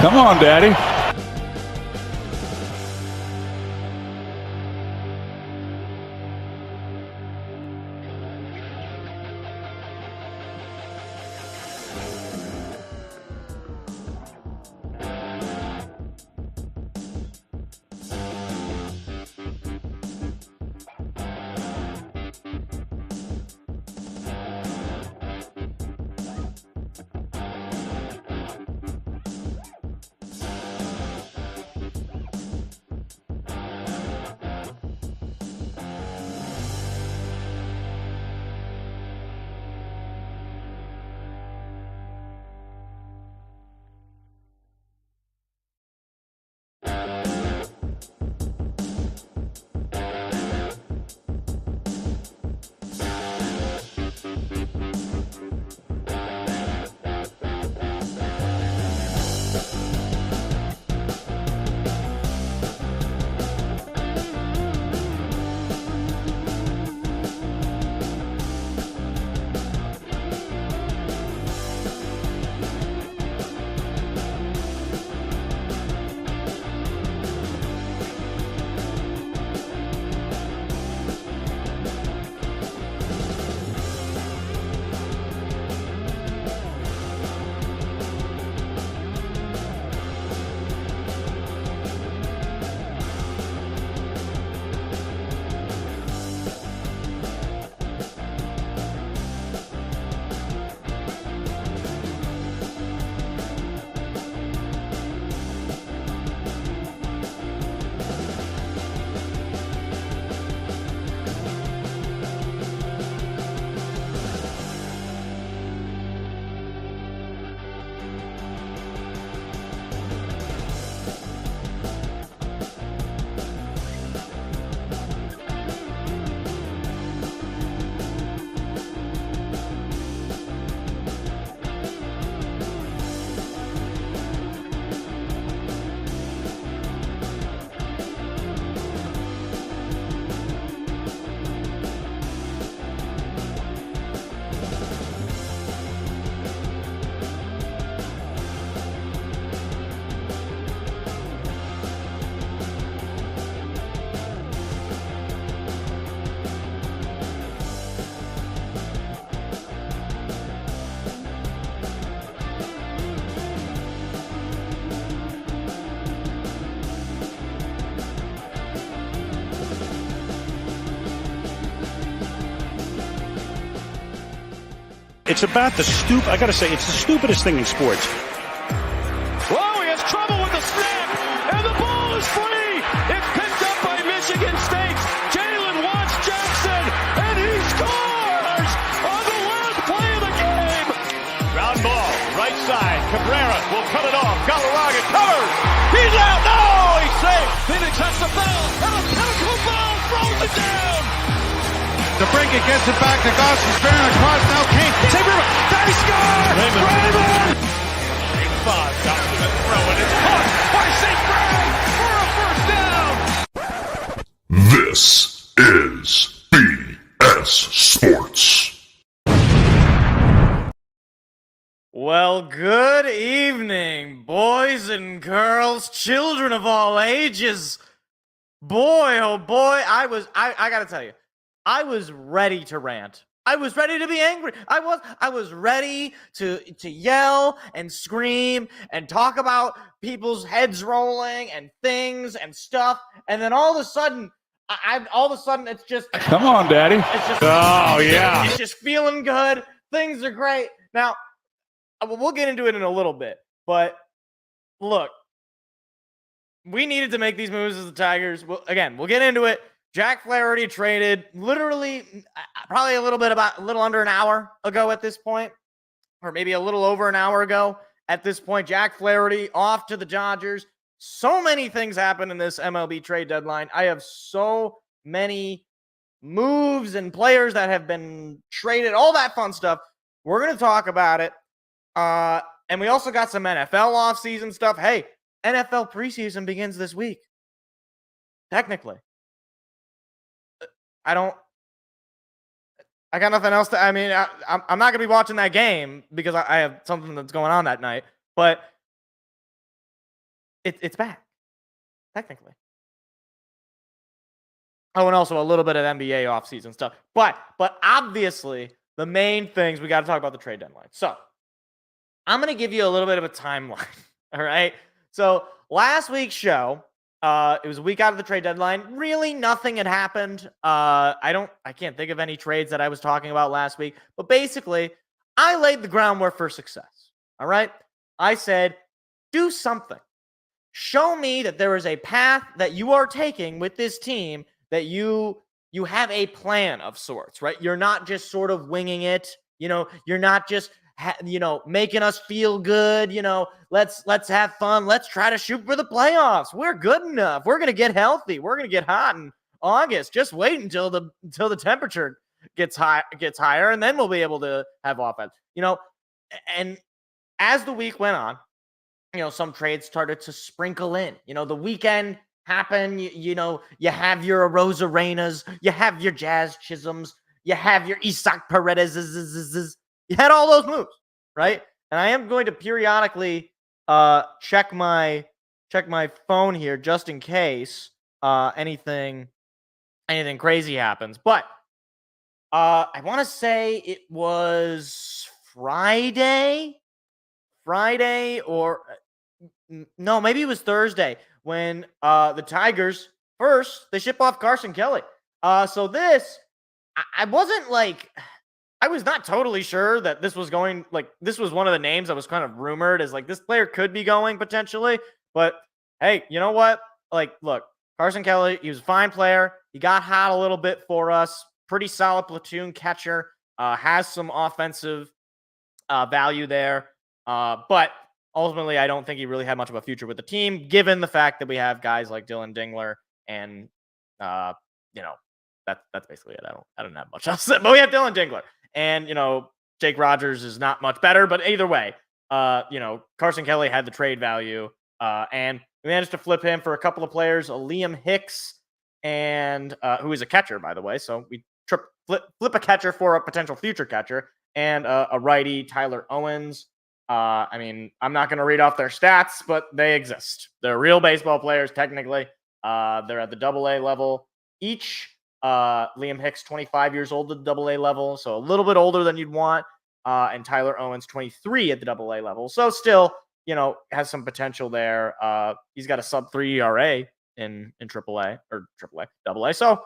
Come on, Daddy. It's about I gotta say, it's the stupidest thing in sports. Whoa, he has trouble with the snap, and the ball is free. It's picked up by Michigan State. Jalen Watts Jackson, and he scores on the last play of the game. Ground ball, right side. Cabrera will cut it off. Galarraga covers. He's out. No, he's safe. Phoenix has the foul, and a pinnacle foul throws it down. DeBrincat gets it back to Goss. He's bearing across now. Kane. Save Raymond. They score! Raymond! Big five. Johnson to throw it. It's caught by St. Brown for a first down. This is BS Sports. Well, good evening, boys and girls, children of all ages. Boy, oh boy, I gotta tell you, I was ready to rant. I was ready to be angry. I was ready to yell and scream and talk about people's heads rolling and things and stuff. And then all of a sudden, it's just Come on, Daddy. it's just Oh, yeah. it's just feeling good. Things are great. Now, we'll get into it in a little bit, but look, we needed to make these moves as the Tigers. We'll get into it. Jack Flaherty traded literally probably a little under an hour ago at this point, or maybe a little over an hour ago at this point. Jack Flaherty off to the Dodgers. So many things happened in this MLB trade deadline. I have so many moves and players that have been traded, all that fun stuff. We're going to talk about it. And we also got some NFL offseason stuff. Hey, NFL preseason begins this week. Technically. I got nothing else to, I'm not going to be watching that game because I have something that's going on that night. But it's back, technically. Oh, and also a little bit of NBA offseason stuff. But obviously, the main things, we got to talk about the trade deadline. So, I'm going to give you a little bit of a timeline. All right. So, last week's show, it was a week out of the trade deadline. Really, nothing had happened. I can't think of any trades that I was talking about last week. But basically, I laid the groundwork for success. All right. I said, do something. Show me that there is a path that you are taking with this team, that you have a plan of sorts, right? You're not just sort of winging it. You're not just making us feel good. Let's have fun. Let's try to shoot for the playoffs. We're good enough. We're gonna get healthy. We're gonna get hot in August. Just wait until the temperature gets higher, and then we'll be able to have offense. And as the week went on, some trades started to sprinkle in. The weekend happened. You have your Arozarenas, you have your Jazz Chisholms, you have your Isaac Paredes. You had all those moves, right? And I am going to periodically check my phone here just in case anything crazy happens. But I want to say it was Friday or no, maybe it was Thursday when the Tigers first they ship off Carson Kelly. So this I wasn't like. I was not totally sure that this was going, this was one of the names that was kind of rumored as, this player could be going potentially. But, hey, you know what? Look, Carson Kelly, he was a fine player. He got hot a little bit for us. Pretty solid platoon catcher. Has some offensive value there. But ultimately, I don't think he really had much of a future with the team, given the fact that we have guys like Dylan Dingler and, that's basically it. I don't have much else to say, but we have Dylan Dingler. And, Jake Rogers is not much better, but either way, Carson Kelly had the trade value, and we managed to flip him for a couple of players, a Liam Hicks, and who is a catcher, by the way. So we flip a catcher for a potential future catcher, and a righty, Tyler Owens. I'm not going to read off their stats, but they exist. They're real baseball players, technically. They're at the AA level each. Liam Hicks, 25 years old at the AA level, so a little bit older than you'd want. And Tyler Owens, 23 at the AA level. So still, has some potential there. He's got a sub-3 ERA in AAA or AA. So,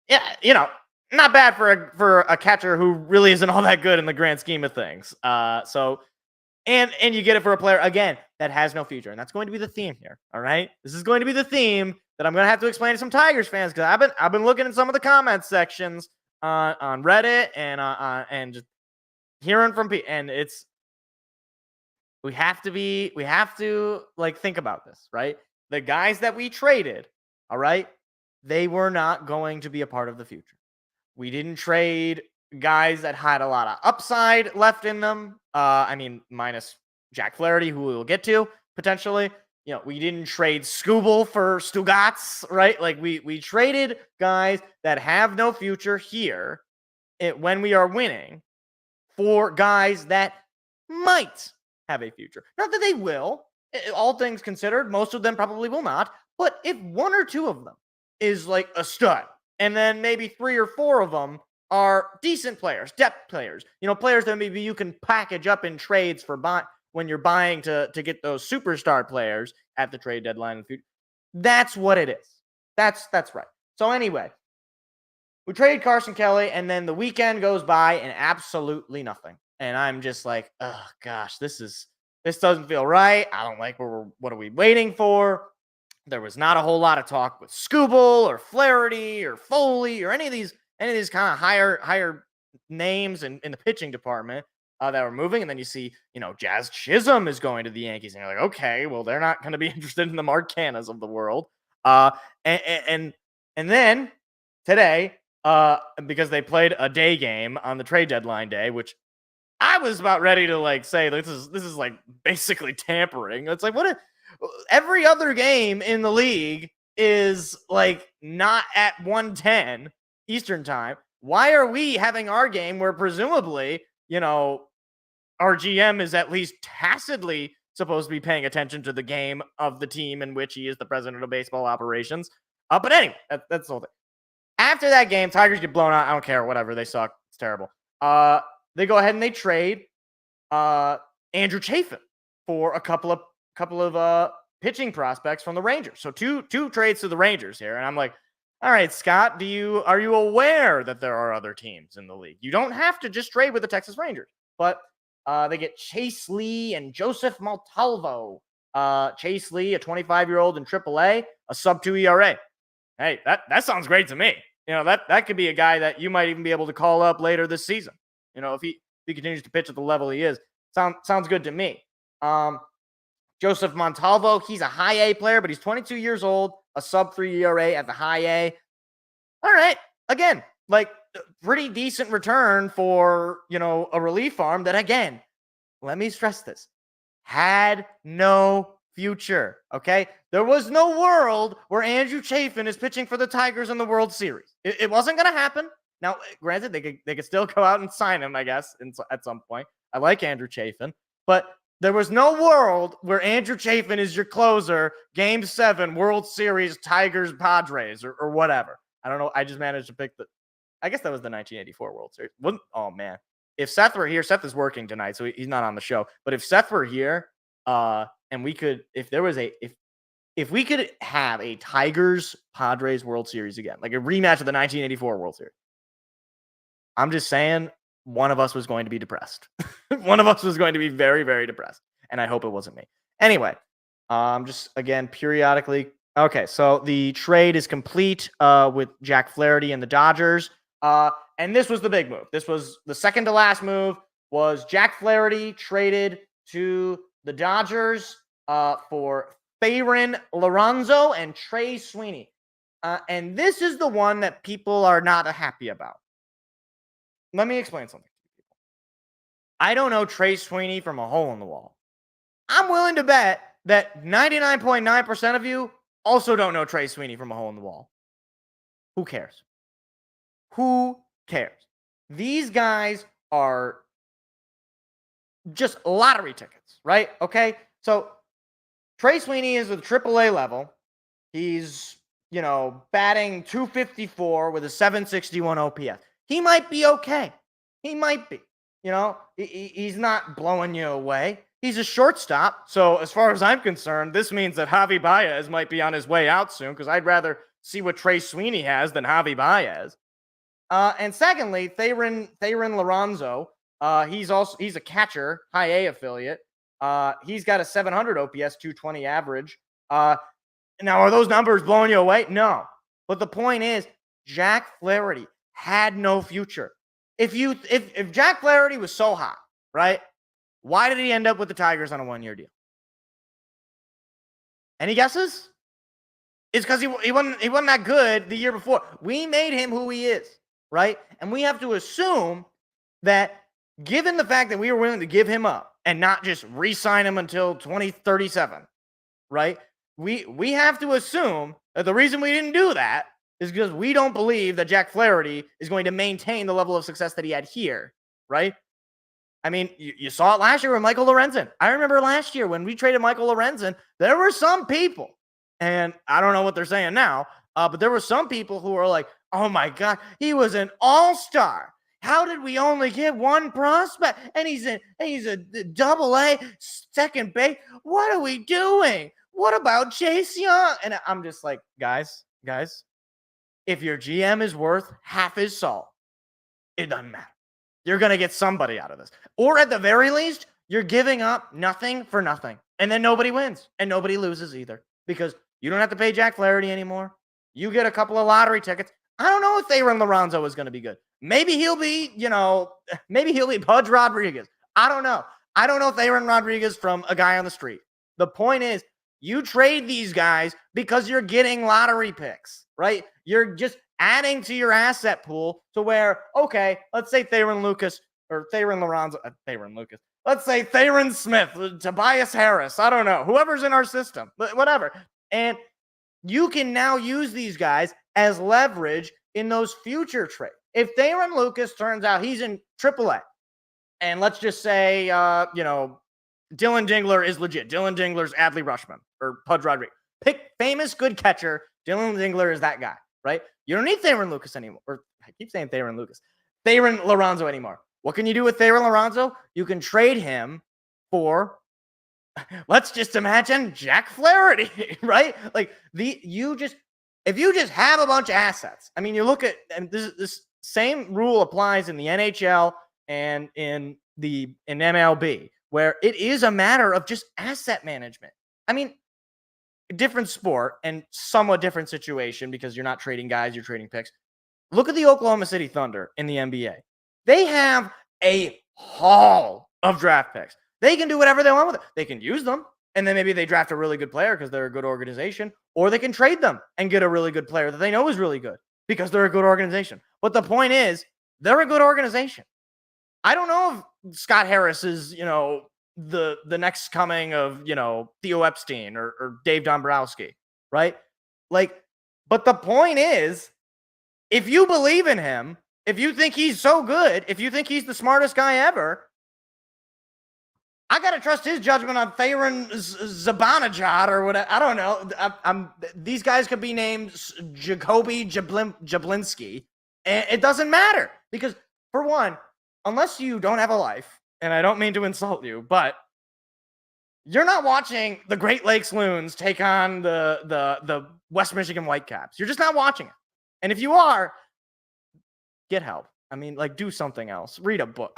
yeah, not bad for a catcher who really isn't all that good in the grand scheme of things. And you get it for a player, again, that has no future. And that's going to be the theme here, all right? This is going to be the theme that I'm going to have to explain to some Tigers fans, because I've been looking in some of the comment sections on Reddit and just hearing from people. And we have to think about this, right? The guys that we traded, all right, they were not going to be a part of the future. We didn't trade guys that had a lot of upside left in them. Minus Jack Flaherty, who we'll get to potentially. We didn't trade Skubal for Stugats, right? We traded guys that have no future here when we are winning for guys that might have a future. Not that they will. All things considered, most of them probably will not. But if one or two of them is a stud, and then maybe 3 or 4 of them are decent players, depth players, players that maybe you can package up in trades for when you're buying to get those superstar players at the trade deadline in the future. That's what it is. That's right. So anyway, we trade Carson Kelly, and then the weekend goes by and absolutely nothing. And I'm just like, oh gosh, this doesn't feel right. I don't like what are we waiting for? There was not a whole lot of talk with Skubal or Flaherty or Foley or any of these kind of higher names in the pitching department that were moving. And then you see, Jazz Chisholm is going to the Yankees, and you're like, okay, well, they're not going to be interested in the Mark Cannas of the world. And then today, because they played a day game on the trade deadline day, which I was about ready to say this is basically tampering. It's every other game in the league is not at 1:10 Eastern time. Why are we having our game where presumably, our GM is at least tacitly supposed to be paying attention to the game of the team in which he is the president of baseball operations. But anyway, that's the whole thing. After that game, Tigers get blown out. I don't care. Whatever. They suck. It's terrible. They go ahead and they trade Andrew Chafin for a couple of pitching prospects from the Rangers. So two trades to the Rangers here. And I'm like, all right, Scott, are you aware that there are other teams in the league? You don't have to just trade with the Texas Rangers. But they get Chase Lee and Joseph Montalvo. Chase Lee, a 25-year-old in AAA, a sub-2 ERA. Hey, that sounds great to me. That could be a guy that you might even be able to call up later this season. If he continues to pitch at the level he is. Sounds good to me. Joseph Montalvo, he's a high A player, but he's 22 years old, a sub-3 ERA at the high A. All right. Again, pretty decent return for, a relief arm that, again, let me stress this, had no future, okay? There was no world where Andrew Chafin is pitching for the Tigers in the World Series. It wasn't going to happen. Now, granted, they could still go out and sign him, I guess, at some point. I like Andrew Chafin, but there was no world where Andrew Chafin is your closer, Game 7, World Series, Tigers, Padres, or whatever. I don't know. I just managed to pick I guess that was the 1984 World Series. Oh, man. If Seth were here, Seth is working tonight, so he's not on the show. But if Seth were here, and we could, if we could have a Tigers Padres World Series again, like a rematch of the 1984 World Series, I'm just saying one of us was going to be depressed. One of us was going to be very, very depressed. And I hope it wasn't me. Anyway, just again, periodically. Okay, so the trade is complete with Jack Flaherty and the Dodgers. And this was the big move. This was the second to last move, was Jack Flaherty traded to the Dodgers for Thayron Lorenzo and Trey Sweeney. And this is the one that people are not happy about. Let me explain something to you people. I don't know Trey Sweeney from a hole in the wall. I'm willing to bet that 99.9% of you also don't know Trey Sweeney from a hole in the wall. Who cares? Who cares? These guys are just lottery tickets, right? Okay? So Trey Sweeney is at the AAA level. He's, batting .254 with a .761 OPS. He might be okay. He might be. He's not blowing you away. He's a shortstop. So as far as I'm concerned, this means that Javi Baez might be on his way out soon, because I'd rather see what Trey Sweeney has than Javi Baez. And secondly, Thayron Lorenzo, he's a catcher, high A affiliate. He's got a 700 OPS, 220 average. Now, are those numbers blowing you away? No. But the point is, Jack Flaherty had no future. If Jack Flaherty was so hot, right? Why did he end up with the Tigers on a 1-year deal? Any guesses? It's because he wasn't that good the year before. We made him who he is, right? And we have to assume that, given the fact that we were willing to give him up and not just re-sign him until 2037, right? We have to assume that the reason we didn't do that is because we don't believe that Jack Flaherty is going to maintain the level of success that he had here, right? I mean, you saw it last year with Michael Lorenzen. I remember last year when we traded Michael Lorenzen, there were some people, and I don't know what they're saying now, but there were some people who were like, oh my God, he was an all-star. How did we only get one prospect? And he's a double-A second base. What are we doing? What about Chase Young? And I'm just like, guys, if your GM is worth half his salt, it doesn't matter. You're going to get somebody out of this. Or at the very least, you're giving up nothing for nothing. And then nobody wins. And nobody loses either. Because you don't have to pay Jack Flaherty anymore. You get a couple of lottery tickets. I don't know if Thayron Lorenzo is going to be good. Maybe he'll be, Pudge Rodriguez. I don't know. I don't know Thayron Rodriguez from a guy on the street. The point is, you trade these guys because you're getting lottery picks, right? You're just adding to your asset pool to where, okay, let's say Thayron Let's say Thayron Smith, Tobias Harris. I don't know. Whoever's in our system, but whatever. And you can now use these guys as leverage in those future trades. If Thayron Lucas turns out he's in AAA, and let's just say, Dylan Dingler is legit. Dylan Dingler's Adley Rushman or Pudge Rodriguez. Pick famous good catcher. Dylan Dingler is that guy, right? You don't need Theron Lucas anymore. Or I keep saying Theron Lucas. Theron Lorenzo anymore. What can you do with Theron Lorenzo? You can trade him for, let's just imagine Jack Flaherty, right? Like if you just have a bunch of assets. I mean, you look at, and this same rule applies in the NHL and in MLB, where it is a matter of just asset management. I mean, different sport and somewhat different situation because you're not trading guys, you're trading picks. Look at the Oklahoma City Thunder in the NBA. They have a haul of draft picks. They can do whatever they want with it. They can use them, and then maybe they draft a really good player because they're a good organization, or they can trade them and get a really good player that they know is really good because they're a good organization. But the point is, they're a good organization. I don't know if Scott Harris is, the next coming of, Theo Epstein or Dave Dombrowski, right? But the point is, if you believe in him, if you think he's so good, if you think he's the smartest guy ever, I got to trust his judgment on Theron Zibanejad or whatever. I don't know. These guys could be named Jacoby Jablinski. And it doesn't matter because, for one, unless you don't have a life, and I don't mean to insult you, but you're not watching the Great Lakes Loons take on the West Michigan Whitecaps. You're just not watching it. And if you are, get help. I mean, do something else. Read a book.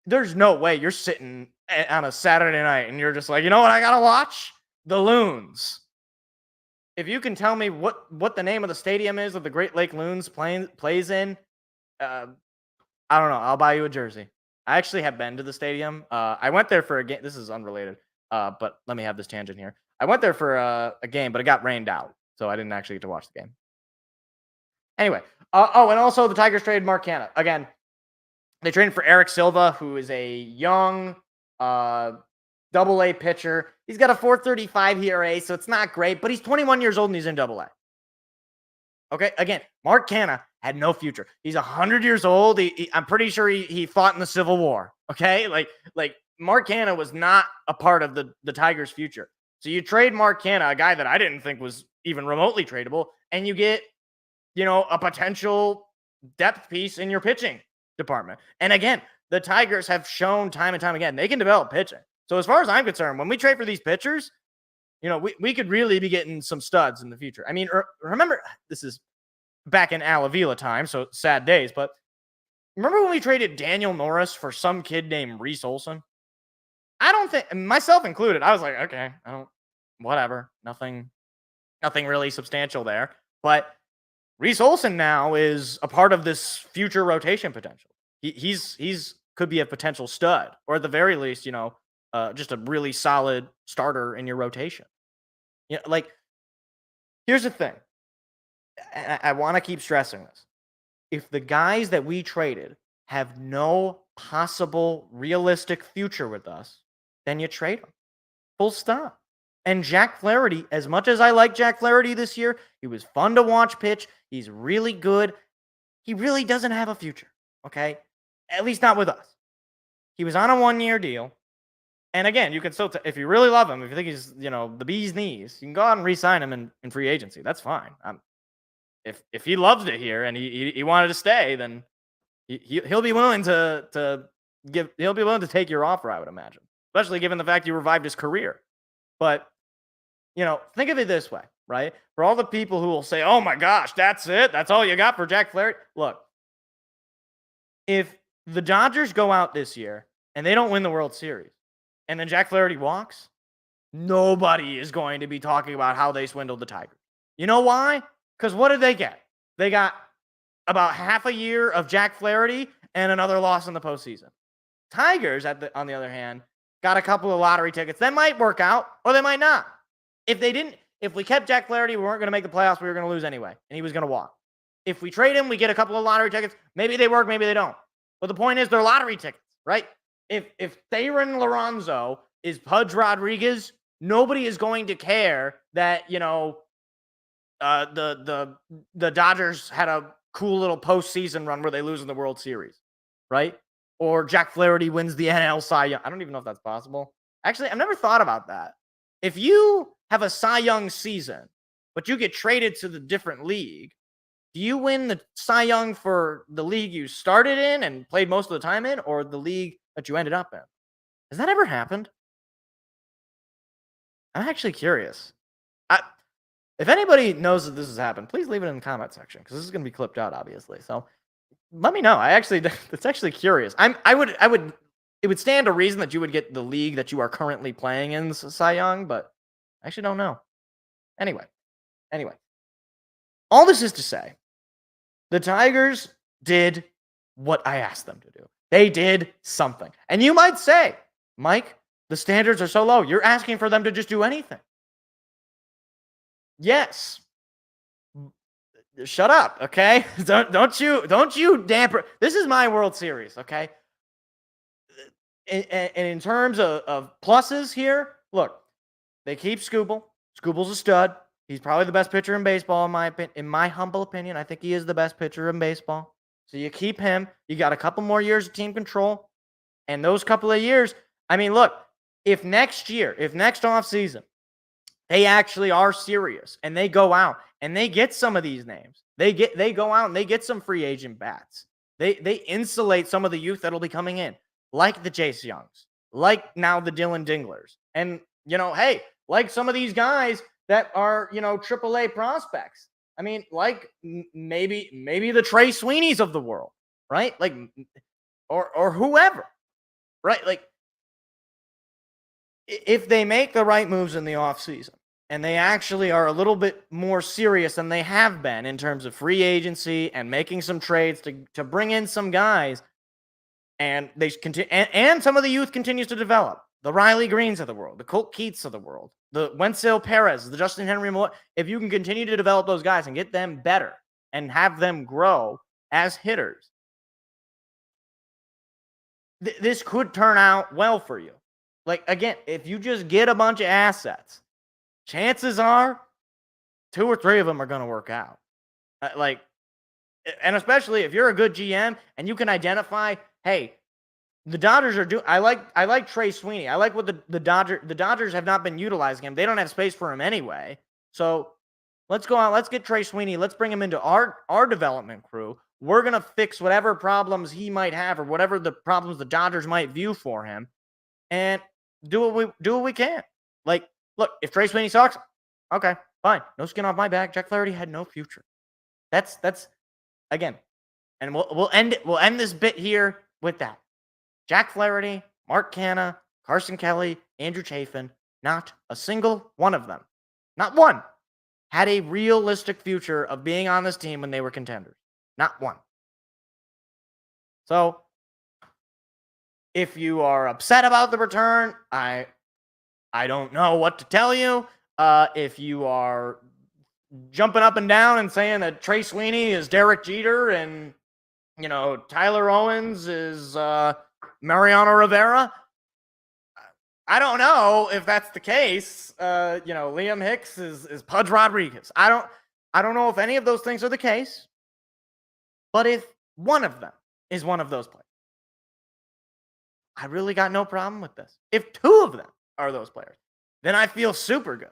There's no way you're sitting on a Saturday night and you're just like, you know what I got to watch? The Loons. If you can tell me what the name of the stadium is that the Great Lake Loons plays in, I don't know. I'll buy you a jersey. I actually have been to the stadium. I went there for a game. This is unrelated, but let me have this tangent here. I went there for a game, but it got rained out, so I didn't actually get to watch the game. Anyway, and also the Tigers traded Mark Canha. Again, they traded for Eric Silva, who is a young Double-A pitcher. He's got a 4.35 ERA, so it's not great, but he's 21 years old and he's in Double-A. Okay, again, Mark Canha had no future. He's 100 years old. I'm pretty sure he fought in the Civil War. Okay, like Mark Canha was not a part of the Tigers' future. So you trade Mark Canha, a guy that I didn't think was even remotely tradable, and you get, a potential depth piece in your pitching department. And again, the Tigers have shown time and time again they can develop pitching. So as far as I'm concerned, when we trade for these pitchers, we could really be getting some studs in the future. I mean, remember, this is back in Al Avila time, so sad days, but remember when we traded Daniel Norris for some kid named Reese Olson? I don't think, myself included, I was like, okay, whatever, nothing really substantial there. But Reese Olson now is a part of this future rotation potential. He's could be a potential stud, or at the very least, just a really solid starter in your rotation. Here's the thing. I want to keep stressing this. If the guys that we traded have no possible realistic future with us, then you trade them. Full stop. And Jack Flaherty, as much as I like Jack Flaherty this year, he was fun to watch pitch. He's really good. He really doesn't have a future, okay? At least not with us. He was on a 1-year deal. And again, you can still, if you really love him, if you think he's, the bee's knees, you can go out and re-sign him in free agency. That's fine. If he loves it here and he wanted to stay, then he'll be willing he'll be willing to take your offer, I would imagine, especially given the fact you revived his career. But, think of it this way, right? For all the people who will say, oh my gosh, that's it. That's all you got for Jack Flaherty. Look, if the Dodgers go out this year and they don't win the World Series and then Jack Flaherty walks, nobody is going to be talking about how they swindled the Tigers. You know why? Because what did they get? They got about half a year of Jack Flaherty and another loss in the postseason. Tigers, on the other hand, got a couple of lottery tickets. That might work out, or they might not. If we kept Jack Flaherty, we weren't going to make the playoffs. We were going to lose anyway, and he was going to walk. If we trade him, we get a couple of lottery tickets. Maybe they work, maybe they don't. But the point is, they're lottery tickets, right? If Theron Lorenzo is Pudge Rodriguez, nobody is going to care that the Dodgers had a cool little postseason run where they lose in the World Series, right? Or Jack Flaherty wins the NL Cy Young. I don't even know if that's possible. Actually, I've never thought about that. If you have a Cy Young season, but you get traded to the different league, do you win the Cy Young for the league you started in and played most of the time in, or the league that you ended up in? Has that ever happened? I'm actually curious. If anybody knows that this has happened, please leave it in the comment section because this is going to be clipped out, obviously. So let me know. It's actually curious. It would stand to reason that you would get the league that you are currently playing in, Cy Young, but I actually don't know. Anyway, all this is to say, the Tigers did what I asked them to do. They did something. And you might say, Mike, the standards are so low. You're asking for them to just do anything. Yes. Shut up, okay? Don't you damper. This is my World Series, okay? And in terms of pluses here, look, they keep Scooble. Scooble's a stud. He's probably the best pitcher in baseball, in my humble opinion. I think he is the best pitcher in baseball. So you keep him. You got a couple more years of team control. And those couple of years, I mean, look, if next offseason, they actually are serious and they go out and they get some of these names, they go out and they get some free agent bats. They insulate some of the youth that'll be coming in, like the Jace Youngs, like now the Dylan Dinglers. And, hey, like some of these guys that are, AAA prospects. I mean, like maybe the Trey Sweeneys of the world, right? Like, or whoever, right? Like, if they make the right moves in the offseason and they actually are a little bit more serious than they have been in terms of free agency and making some trades to bring in some guys, and they continue, and some of the youth continues to develop. The Riley Greens of the world, the Colt Keats of the world, the Wenzel Perez, the Justin Henry Moore. If you can continue to develop those guys and get them better and have them grow as hitters, this could turn out well for you. Like, again, if you just get a bunch of assets, chances are 2 or 3 of them are going to work out. And especially if you're a good GM and you can identify, hey, the Dodgers are doing. I like Trey Sweeney. I like what the Dodgers have not been utilizing him. They don't have space for him anyway. So let's go out. Let's get Trey Sweeney. Let's bring him into our development crew. We're gonna fix whatever problems he might have or whatever the problems the Dodgers might view for him, and do what we can. Like, look, if Trey Sweeney sucks, okay, fine, no skin off my back. Jack Flaherty had no future. That's again, and we'll end it. We'll end this bit here with that. Jack Flaherty, Mark Canha, Carson Kelly, Andrew Chafin, not a single one of them, not one, had a realistic future of being on this team when they were contenders. Not one. So, if you are upset about the return, I don't know what to tell you. If you are jumping up and down and saying that Trey Sweeney is Derek Jeter and, Tyler Owens is Mariano Rivera, I don't know if that's the case. Liam Hicks is Pudge Rodriguez. I don't know if any of those things are the case. But if one of them is one of those players, I really got no problem with this. If 2 of them are those players, then I feel super good.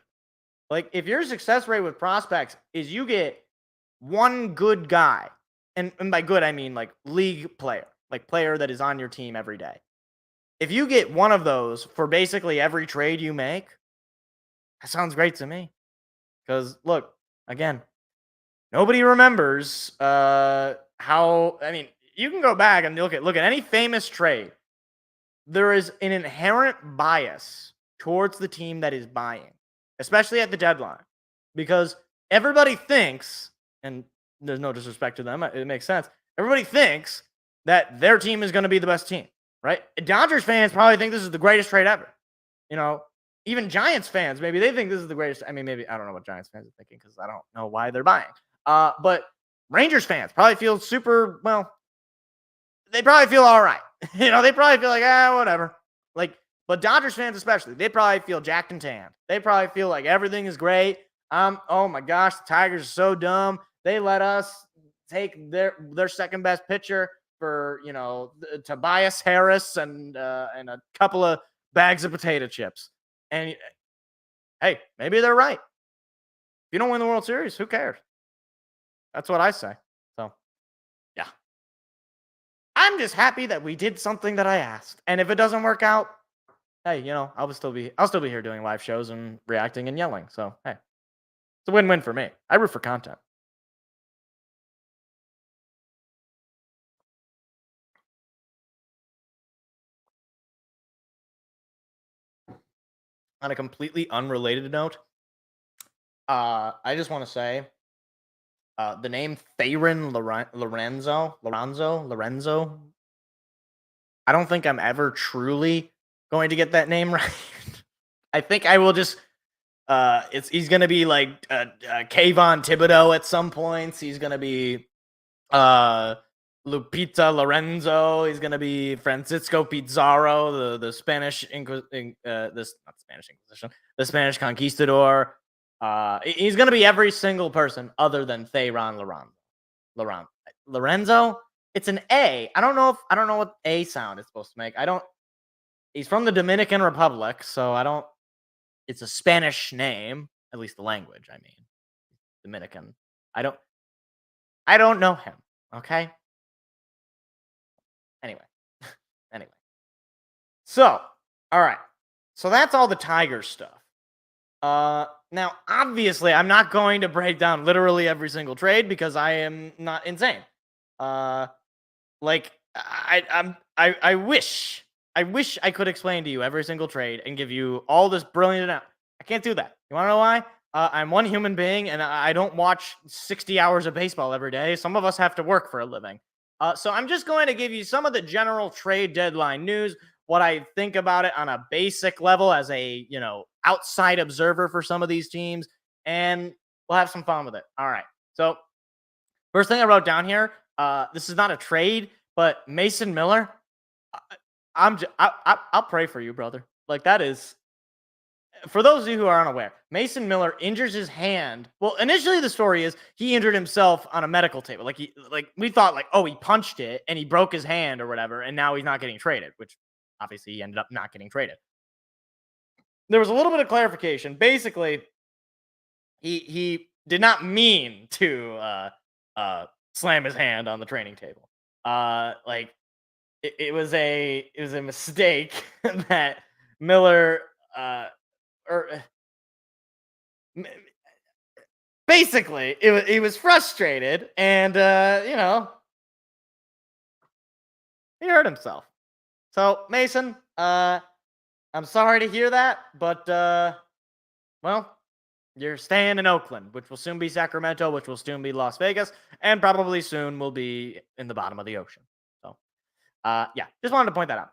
Like, if your success rate with prospects is you get one good guy, and by good, I mean like league player, like player that is on your team every day. If you get one of those for basically every trade you make, that sounds great to me. Because, look, again, nobody remembers you can go back and look at any famous trade. There is an inherent bias towards the team that is buying, especially at the deadline, because everybody thinks, and there's no disrespect to them, it makes sense. Everybody thinks that their team is going to be the best team, right? Dodgers fans probably think this is the greatest trade ever. Even Giants fans, maybe they think this is the greatest. I mean, maybe, I don't know what Giants fans are thinking because I don't know why they're buying. But Rangers fans probably feel super, well, they probably feel all right. They probably feel like, whatever. But Dodgers fans especially, they probably feel jacked and tanned. They probably feel like everything is great. Oh my gosh, the Tigers are so dumb. They let us take their second best pitcher for, Tobias Harris and a couple of bags of potato chips. And hey, maybe they're right. If you don't win the World Series, who cares? That's what I say. So, yeah. I'm just happy that we did something that I asked. And if it doesn't work out, hey, I'll still be here doing live shows and reacting and yelling. So, hey. It's a win-win for me. I root for content. On a completely unrelated note, I just want to say the name Theron Lorenzo. I don't think I'm ever truly going to get that name right. I think I will just. He's gonna be like Kayvon Thibodeau at some points. He's gonna be Lupita Lorenzo. He's gonna be Francisco Pizarro, the Spanish the Spanish conquistador. He's gonna be every single person other than Theron Lorenzo. It's an A. I don't know what A sound it's supposed to make. He's from the Dominican Republic, so I don't. It's a Spanish name, at least the language. I mean, Dominican. I don't know him. Okay. Anyway. So, all right. So that's all the Tigers stuff. Now, obviously, I'm not going to break down literally every single trade because I am not insane. I wish I could explain to you every single trade and give you all this brilliant. I can't do that. You want to know why? I'm one human being, and I don't watch 60 hours of baseball every day. Some of us have to work for a living. So I'm just going to give you some of the general trade deadline news, what I think about it on a basic level as a, outside observer for some of these teams, and we'll have some fun with it. All right. So first thing I wrote down here, this is not a trade, but Mason Miller, I'll pray for you, brother. Like, that is, for those of you who are unaware, Mason Miller injures his hand. Well, initially the story is he injured himself on a medical table. We thought he punched it and he broke his hand or whatever, and now he's not getting traded, which obviously he ended up not getting traded. There was a little bit of clarification. Basically, he did not mean to slam his hand on the training table. It was a mistake that Miller basically he was frustrated and he hurt himself. So Mason, I'm sorry to hear that, but well, you're staying in Oakland, which will soon be Sacramento, which will soon be Las Vegas, and probably soon will be in the bottom of the ocean. So just wanted to point that out.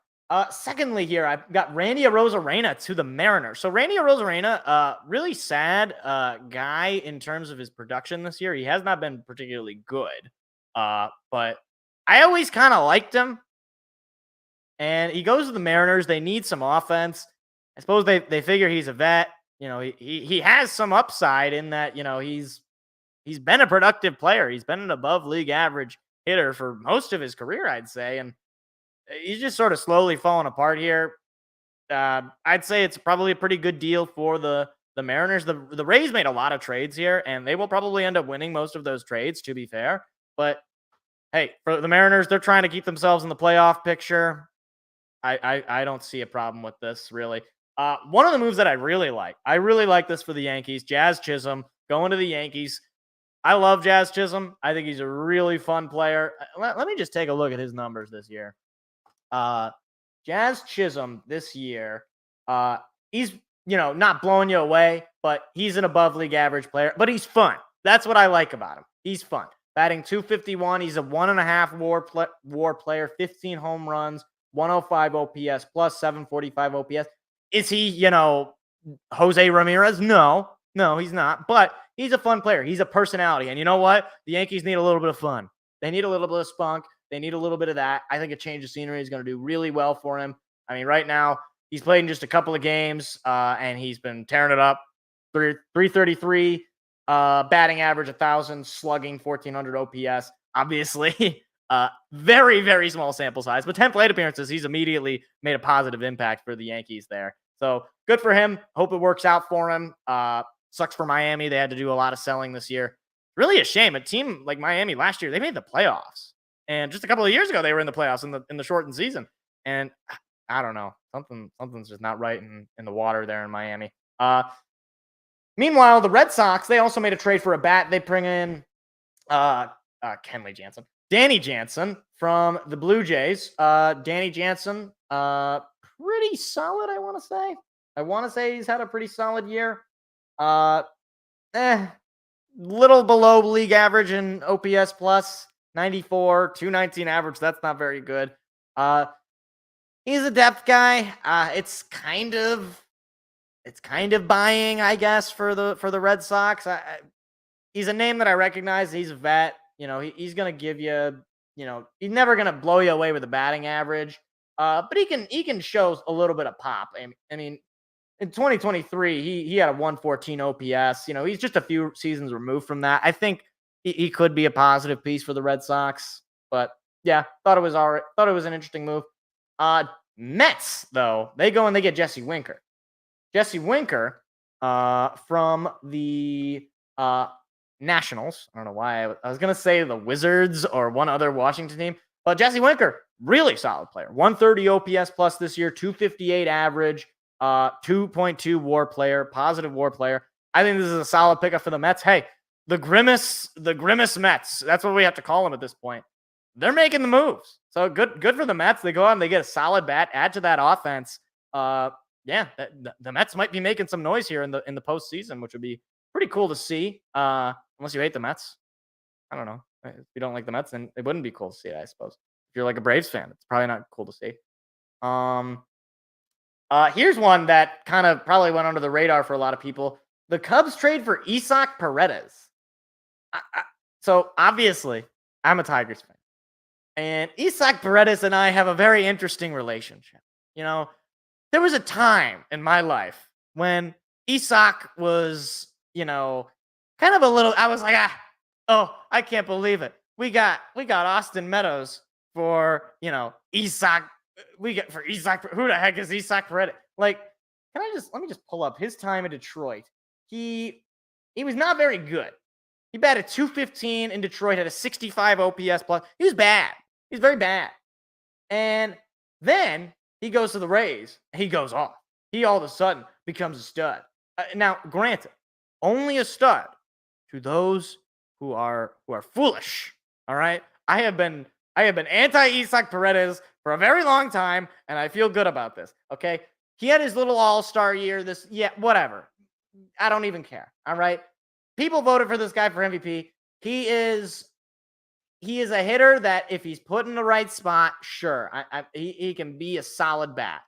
Secondly, here I've got Randy Arozarena to the Mariners. So Randy Arozarena, really sad guy in terms of his production this year. He has not been particularly good, but I always kind of liked him. And he goes to the Mariners. They need some offense. I suppose they figure he's a vet. He has some upside in that he's been a productive player. He's been an above league average hitter for most of his career, I'd say, and he's just sort of slowly falling apart here. I'd say it's probably a pretty good deal for the Mariners. The Rays made a lot of trades here, and they will probably end up winning most of those trades, to be fair. But hey, for the Mariners, they're trying to keep themselves in the playoff picture. I don't see a problem with this, really. One of the moves that I really like this for the Yankees, Jazz Chisholm going to the Yankees. I love Jazz Chisholm. I think he's a really fun player. Let me just take a look at his numbers this year. Jazz Chisholm this year, he's, not blowing you away, but he's an above league average player, but he's fun. That's what I like about him. He's fun. Batting .251. He's a 1.5 WAR player, 15 home runs, 105 OPS plus 745 OPS. Is he, Jose Ramirez? No, he's not, but he's a fun player. He's a personality. And you know what? The Yankees need a little bit of fun. They need a little bit of spunk. They need a little bit of that. I think a change of scenery is going to do really well for him. I mean, right now, he's played in just a couple of games, and he's been tearing it up. 333, batting average 1,000, slugging 1,400 OPS. Obviously, Very, very small sample size, but 10 plate appearances, he's immediately made a positive impact for the Yankees there. So good for him. Hope it works out for him. Sucks for Miami. They had to do a lot of selling this year. Really a shame. A team like Miami last year, they made the playoffs. And just a couple of years ago, they were in the playoffs in the shortened season. And I don't know. Something's just not right in the water there in Miami. Meanwhile, the Red Sox, they also made a trade for a bat. They bring in Danny Jansen from the Blue Jays. Danny Jansen, pretty solid, I want to say. I want to say he's had a pretty solid year. Little below league average in OPS plus, 94, 219 average. That's not very good. He's a depth guy. It's kind of buying, I guess, for the Red Sox. He's a name that I recognize. He's a vet. He's going to give you, he's never going to blow you away with a batting average. But he can show a little bit of pop. I mean, in 2023, he had a 114 OPS. He's just a few seasons removed from that. I think he could be a positive piece for the Red Sox. But yeah, thought it was all right. Thought it was an interesting move. Mets, though, they go and they get Jesse Winker. Jesse Winker from the Nationals. I don't know why. I was going to say the Wizards or one other Washington team. But Jesse Winker, really solid player. 130 OPS plus this year, 258 average, 2.2 WAR player, positive WAR player. I think this is a solid pickup for the Mets. Hey, the grimace Mets. That's what we have to call them at this point. They're making the moves. So good for the Mets. They go out and they get a solid bat, add to that offense. Yeah, the Mets might be making some noise here in the postseason, which would be pretty cool to see. Unless you hate the Mets. I don't know. If you don't like the Mets, then it wouldn't be cool to see it, I suppose. If you're like a Braves fan, it's probably not cool to see. Here's one that kind of probably went under the radar for a lot of people. The Cubs trade for Isaac Paredes. So obviously, I'm a Tigers fan. And Isaac Paredes and I have a very interesting relationship. There was a time in my life when Isaac was, kind of a little, I was like, I can't believe it. We got Austin Meadows for, Isaac. For Isaac. Who the heck is Isaac Paredes? Like, let me just pull up his time in Detroit. He was not very good. He batted 215 in Detroit, had a 65 OPS plus. He was bad. He's very bad. And then he goes to the Rays. He goes off. He all of a sudden becomes a stud. Now, granted, only a stud to those who are foolish. All right. I have been anti-Isaac Paredes for a very long time, and I feel good about this. Okay. He had his little all-star year. Whatever. I don't even care. All right. People voted for this guy for MVP. He is a hitter that if he's put in the right spot, sure, he can be a solid bat.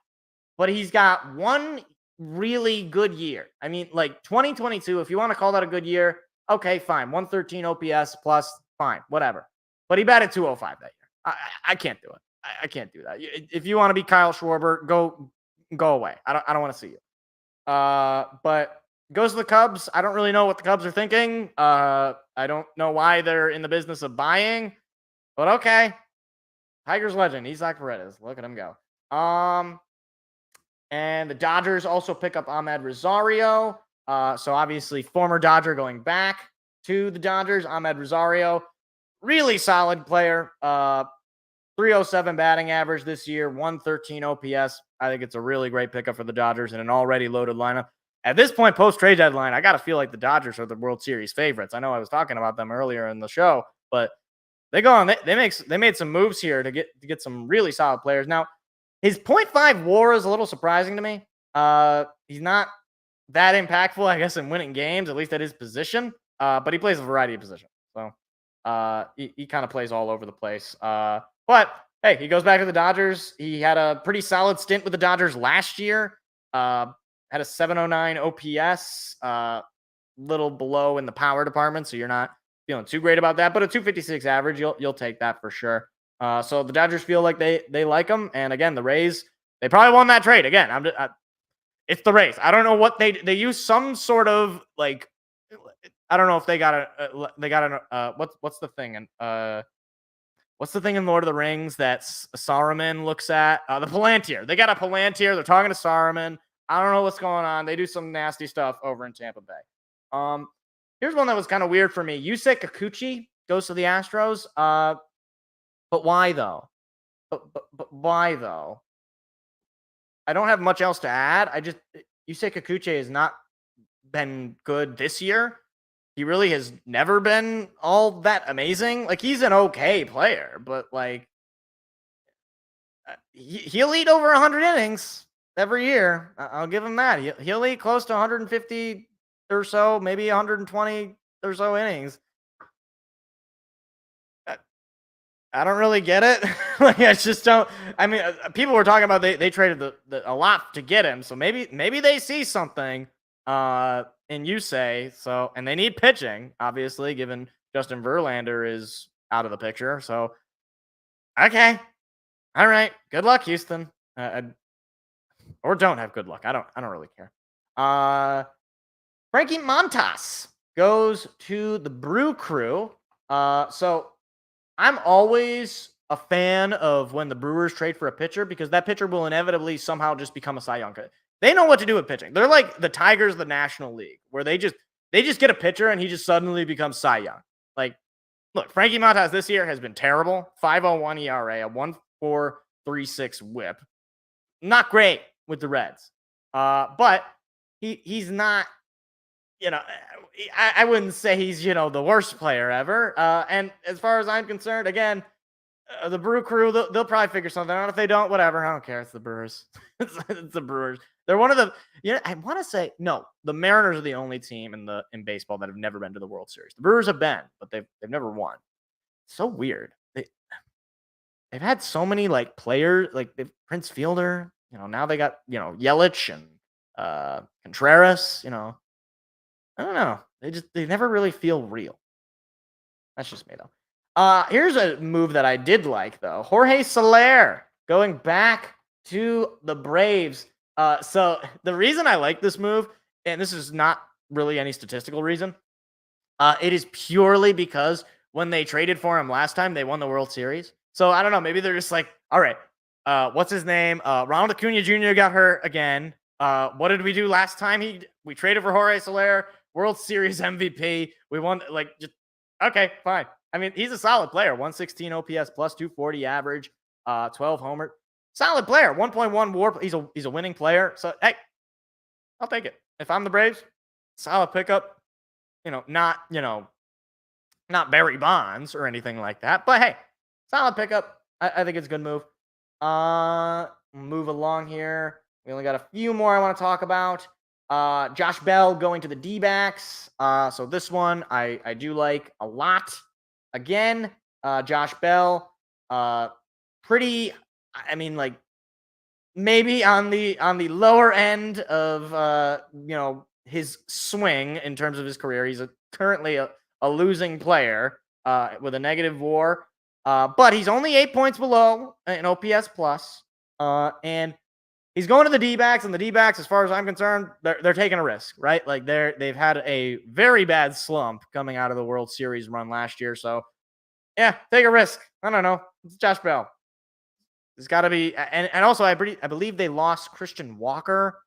But he's got one really good year. I mean, like 2022, if you want to call that a good year, okay, fine. 113 OPS plus, fine, whatever. But he batted 205 that year. I can't do it. I can't do that. If you want to be Kyle Schwarber, go away. I don't want to see you. But goes to the Cubs. I don't really know what the Cubs are thinking. I don't know why they're in the business of buying, but okay. Tigers legend, Isaac Paredes. Look at him go. And the Dodgers also pick up Ahmed Rosario. So obviously former Dodger going back to the Dodgers. Ahmed Rosario, really solid player. 307 batting average this year, 113 OPS. I think it's a really great pickup for the Dodgers in an already loaded lineup. At this point, post-trade deadline, I got to feel like the Dodgers are the World Series favorites. I know I was talking about them earlier in the show, but they go on. They made some moves here to get some really solid players. Now, his .5 WAR is a little surprising to me. He's not that impactful, I guess, in winning games, at least at his position. But he plays a variety of positions, so he kind of plays all over the place. But hey, he goes back to the Dodgers. He had a pretty solid stint with the Dodgers last year. Had a 709 OPS, little below in the power department, so you're not feeling too great about that. But a 256 average, you'll take that for sure. So the Dodgers feel like they like him, and again, the Rays, they probably won that trade. Again, it's the Rays. I don't know what they use some sort of like. I don't know if they got what's the thing and what's the thing in Lord of the Rings that Saruman looks at? The Palantir. They got a Palantir. They're talking to Saruman. I don't know what's going on. They do some nasty stuff over in Tampa Bay. Here's one that was kind of weird for me. Yusei Kikuchi goes to the Astros. But why though? But why though? I don't have much else to add. Yusei Kikuchi has not been good this year. He really has never been all that amazing. Like, he's an okay player, but like he'll eat over 100 innings every year. I'll give him that. He'll eat close to 150 or so, maybe 120 or so innings. I don't really get it. Like, I just don't. I mean, people were talking about they traded a lot to get him, so maybe they see something in Yusei. So, and they need pitching, obviously, given Justin Verlander is out of the picture. So, okay, all right. Good luck, Houston. Or don't have good luck. I don't really care. Frankie Montas goes to the Brew Crew. So I'm always a fan of when the Brewers trade for a pitcher, because that pitcher will inevitably somehow just become a Cy Young. They know what to do with pitching. They're like the Tigers of the National League, where they just get a pitcher and he just suddenly becomes Cy Young. Like, look, Frankie Montas this year has been terrible. 5.01 ERA, a 1.436 WHIP. Not great with the Reds. But he's not, I wouldn't say he's, the worst player ever. And as far as I'm concerned, again, the Brew Crew, they'll probably figure something out. If they don't, whatever. I don't care. It's the Brewers. It's the Brewers. They're one of the, I want to say, no, the Mariners are the only team in baseball that have never been to the World Series. The Brewers have been, but they've never won. So weird. They've had so many like players, like Prince Fielder, now they got, Yelich and Contreras, I don't know. They never really feel real. That's just me though. Here's a move that I did like though. Jorge Soler going back to the Braves. So the reason I like this move, and this is not really any statistical reason, it is purely because when they traded for him last time, they won the World Series. So I don't know. Maybe they're just like, all right, what's his name? Ronald Acuna Jr. got hurt again. What did we do last time? We traded for Jorge Soler, World Series MVP. We won. Okay, fine. I mean, he's a solid player. 116 OPS plus, 240 average, 12 homer. Solid player. 1.1 WAR. He's a winning player. So hey, I'll take it. If I'm the Braves, solid pickup. Not Barry Bonds or anything like that. But hey, solid pickup. I think it's a good move. Move along here. We only got a few more I want to talk about. Josh Bell going to the D-backs. So this one I do like a lot. Again, Josh Bell, pretty, maybe on the lower end of his swing in terms of his career. He's currently a losing player with a negative WAR. But he's only 8 points below in OPS plus. And he's going to the D-backs, and the D-backs, as far as I'm concerned, they're taking a risk, right? Like they've had a very bad slump coming out of the World Series run last year. So yeah, take a risk. I don't know. It's Josh Bell. It's got to be, and also I believe they lost Christian Walker.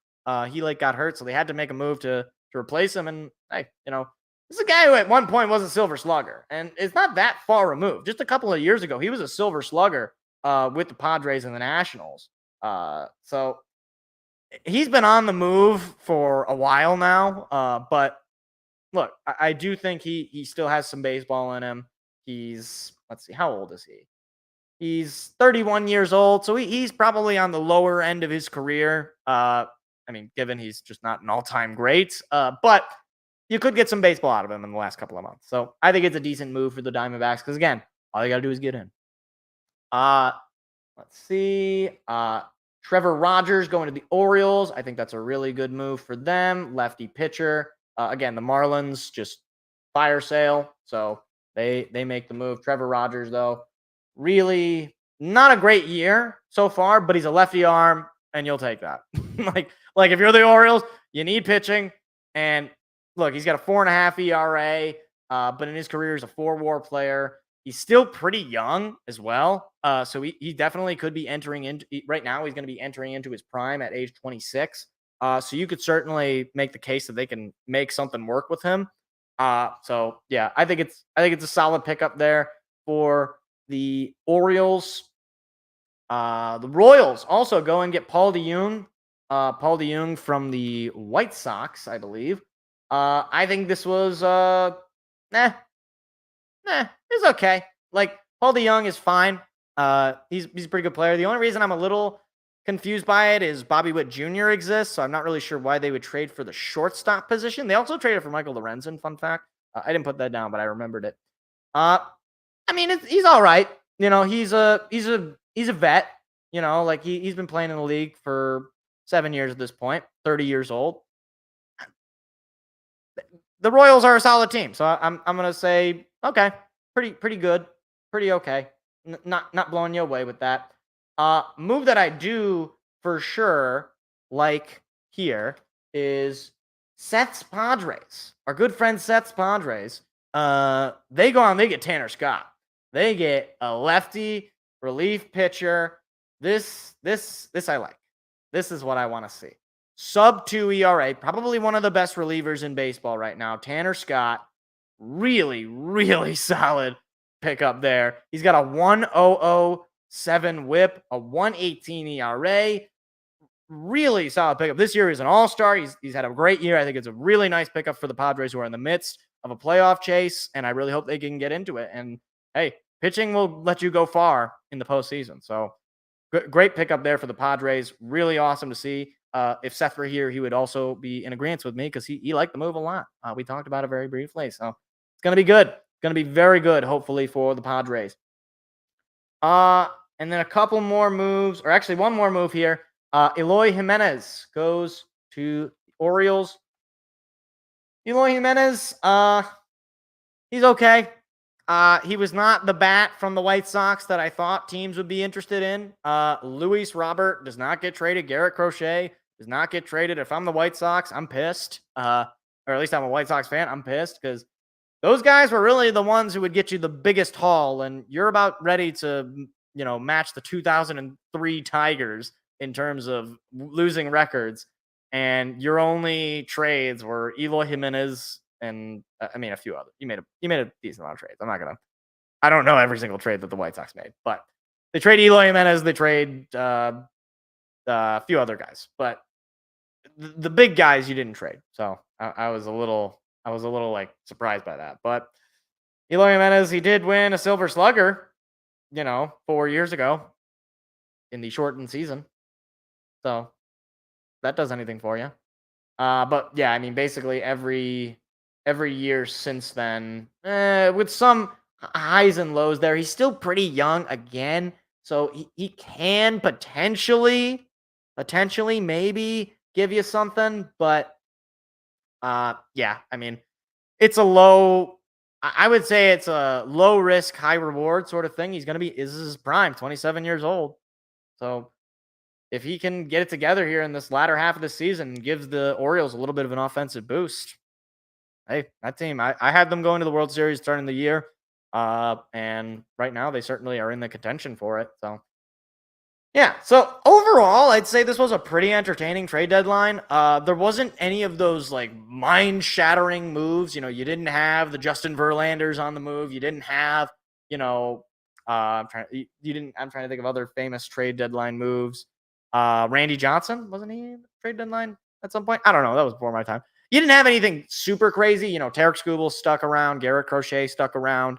He got hurt, so they had to make a move to replace him. And hey, this is a guy who at one point was a Silver Slugger, and it's not that far removed. Just a couple of years ago, he was a Silver Slugger with the Padres and the Nationals. So he's been on the move for a while now. But look, I do think he still has some baseball in him. Let's see, how old is he? He's 31 years old, so he's probably on the lower end of his career. Given he's just not an all-time great, but you could get some baseball out of him in the last couple of months. So I think it's a decent move for the Diamondbacks because, again, all you got to do is get in. Let's see. Trevor Rogers going to the Orioles. I think that's a really good move for them. Lefty pitcher. Again, the Marlins just fire sale, so they make the move. Trevor Rogers, though, really not a great year so far, but he's a lefty arm, and you'll take that. like if you're the Orioles, you need pitching, and look, he's got a 4.5 ERA, but in his career, he's a 4 WAR player. He's still pretty young as well. So he definitely could be entering into right now. He's going to be entering into his prime at age 26. So you could certainly make the case that they can make something work with him. So yeah, I think it's a solid pickup there for the Orioles. The Royals also go and get Paul DeJong. Paul DeJong from the White Sox, I believe. I think this was it's okay. Like Paul DeJong is fine. He's a pretty good player. The only reason I'm a little confused by it is Bobby Witt Jr. exists, so I'm not really sure why they would trade for the shortstop position. They also traded for Michael Lorenzen. Fun fact. I didn't put that down, but I remembered it. I mean, he's all right. He's a vet. Like he's been playing in the league for 7 years at this point. 30 years old. The Royals are a solid team, so I'm gonna say okay, pretty good, pretty okay. Not blowing you away with that. Move that I do for sure like here is Seth's Padres. Our good friend Seth's Padres. They go on. They get Tanner Scott. They get a lefty relief pitcher. This I like. This is what I want to see. Sub 2 ERA, probably one of the best relievers in baseball right now. Tanner Scott, really, really solid pickup there. He's got a 1.007 whip, a 1.18 ERA. Really solid pickup. This year he's an all-star. He's had a great year. I think it's a really nice pickup for the Padres who are in the midst of a playoff chase, and I really hope they can get into it. And hey, pitching will let you go far in the postseason. So great pickup there for the Padres. Really awesome to see. If Seth were here, he would also be in agreement with me because he liked the move a lot. We talked about it very briefly. So it's going to be good. It's going to be very good, hopefully, for the Padres. And then a couple more moves, or actually one more move here. Eloy Jimenez goes to the Orioles. Eloy Jimenez, he's okay. He was not the bat from the White Sox that I thought teams would be interested in. Luis Robert does not get traded. Garrett Crochet does not get traded. If I'm the White Sox, I'm pissed. Or at least I'm a White Sox fan. I'm pissed because those guys were really the ones who would get you the biggest haul, and you're about ready to, match the 2003 Tigers in terms of losing records. And your only trades were Eloy Jimenez and a few others. You made a decent amount of trades. I don't know every single trade that the White Sox made, but they trade Eloy Jimenez. They trade a few other guys, but the big guys you didn't trade. So I was a little like surprised by that. But Eloy Jimenez, he did win a Silver Slugger, 4 years ago in the shortened season. So that does anything for you. But yeah, basically every year since then, with some highs and lows there, he's still pretty young again. So he can potentially maybe give you something. But yeah, it's a low, I would say it's a low risk, high reward sort of thing. This is his prime, 27 years old. So if he can get it together here in this latter half of the season and gives the Orioles a little bit of an offensive boost, hey, that team, I had them going to the World Series starting the year. And right now they certainly are in the contention for it. So yeah. So overall, I'd say this was a pretty entertaining trade deadline. There wasn't any of those like mind-shattering moves. You didn't have the Justin Verlanders on the move. You didn't have, I'm trying to think of other famous trade deadline moves. Randy Johnson, wasn't he in the trade deadline at some point? I don't know. That was before my time. You didn't have anything super crazy. Tarek Skubal stuck around. Garrett Crochet stuck around.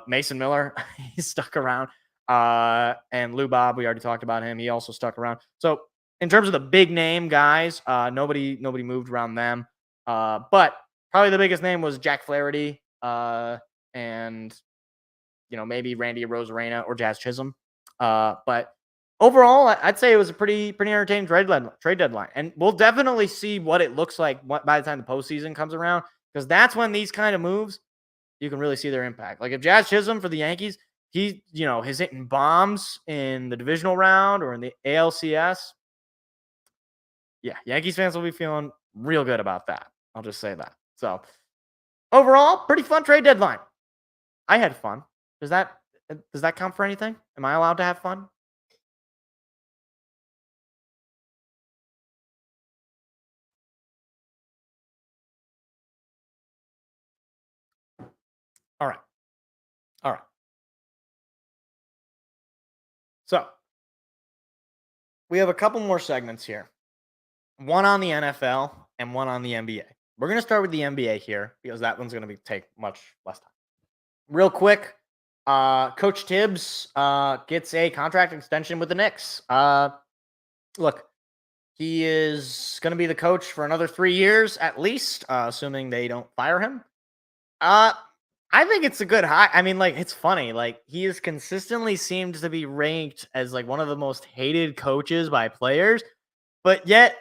Mason Miller, he stuck around. And Lou Bob, we already talked about him. He also stuck around. So in terms of the big name guys, nobody moved around them. But probably the biggest name was Jack Flaherty, and maybe Randy Arozarena or Jazz Chisholm. But overall, I'd say it was a pretty entertaining trade deadline. And we'll definitely see what it looks like by the time the postseason comes around, because that's when these kind of moves, you can really see their impact. Like if Jazz Chisholm for the Yankees, he's hitting bombs in the divisional round or in the ALCS. Yeah, Yankees fans will be feeling real good about that. I'll just say that. So overall, pretty fun trade deadline. I had fun. Does that count for anything? Am I allowed to have fun? All right. All right. So we have a couple more segments here. One on the NFL and one on the NBA. We're going to start with the NBA here because that one's going to take much less time. Real quick, Coach Tibbs gets a contract extension with the Knicks. Look, he is going to be the coach for another 3 years at least, assuming they don't fire him. I think it's a good hire. I mean, like, it's funny. Like, he has consistently seemed to be ranked as like one of the most hated coaches by players, but yet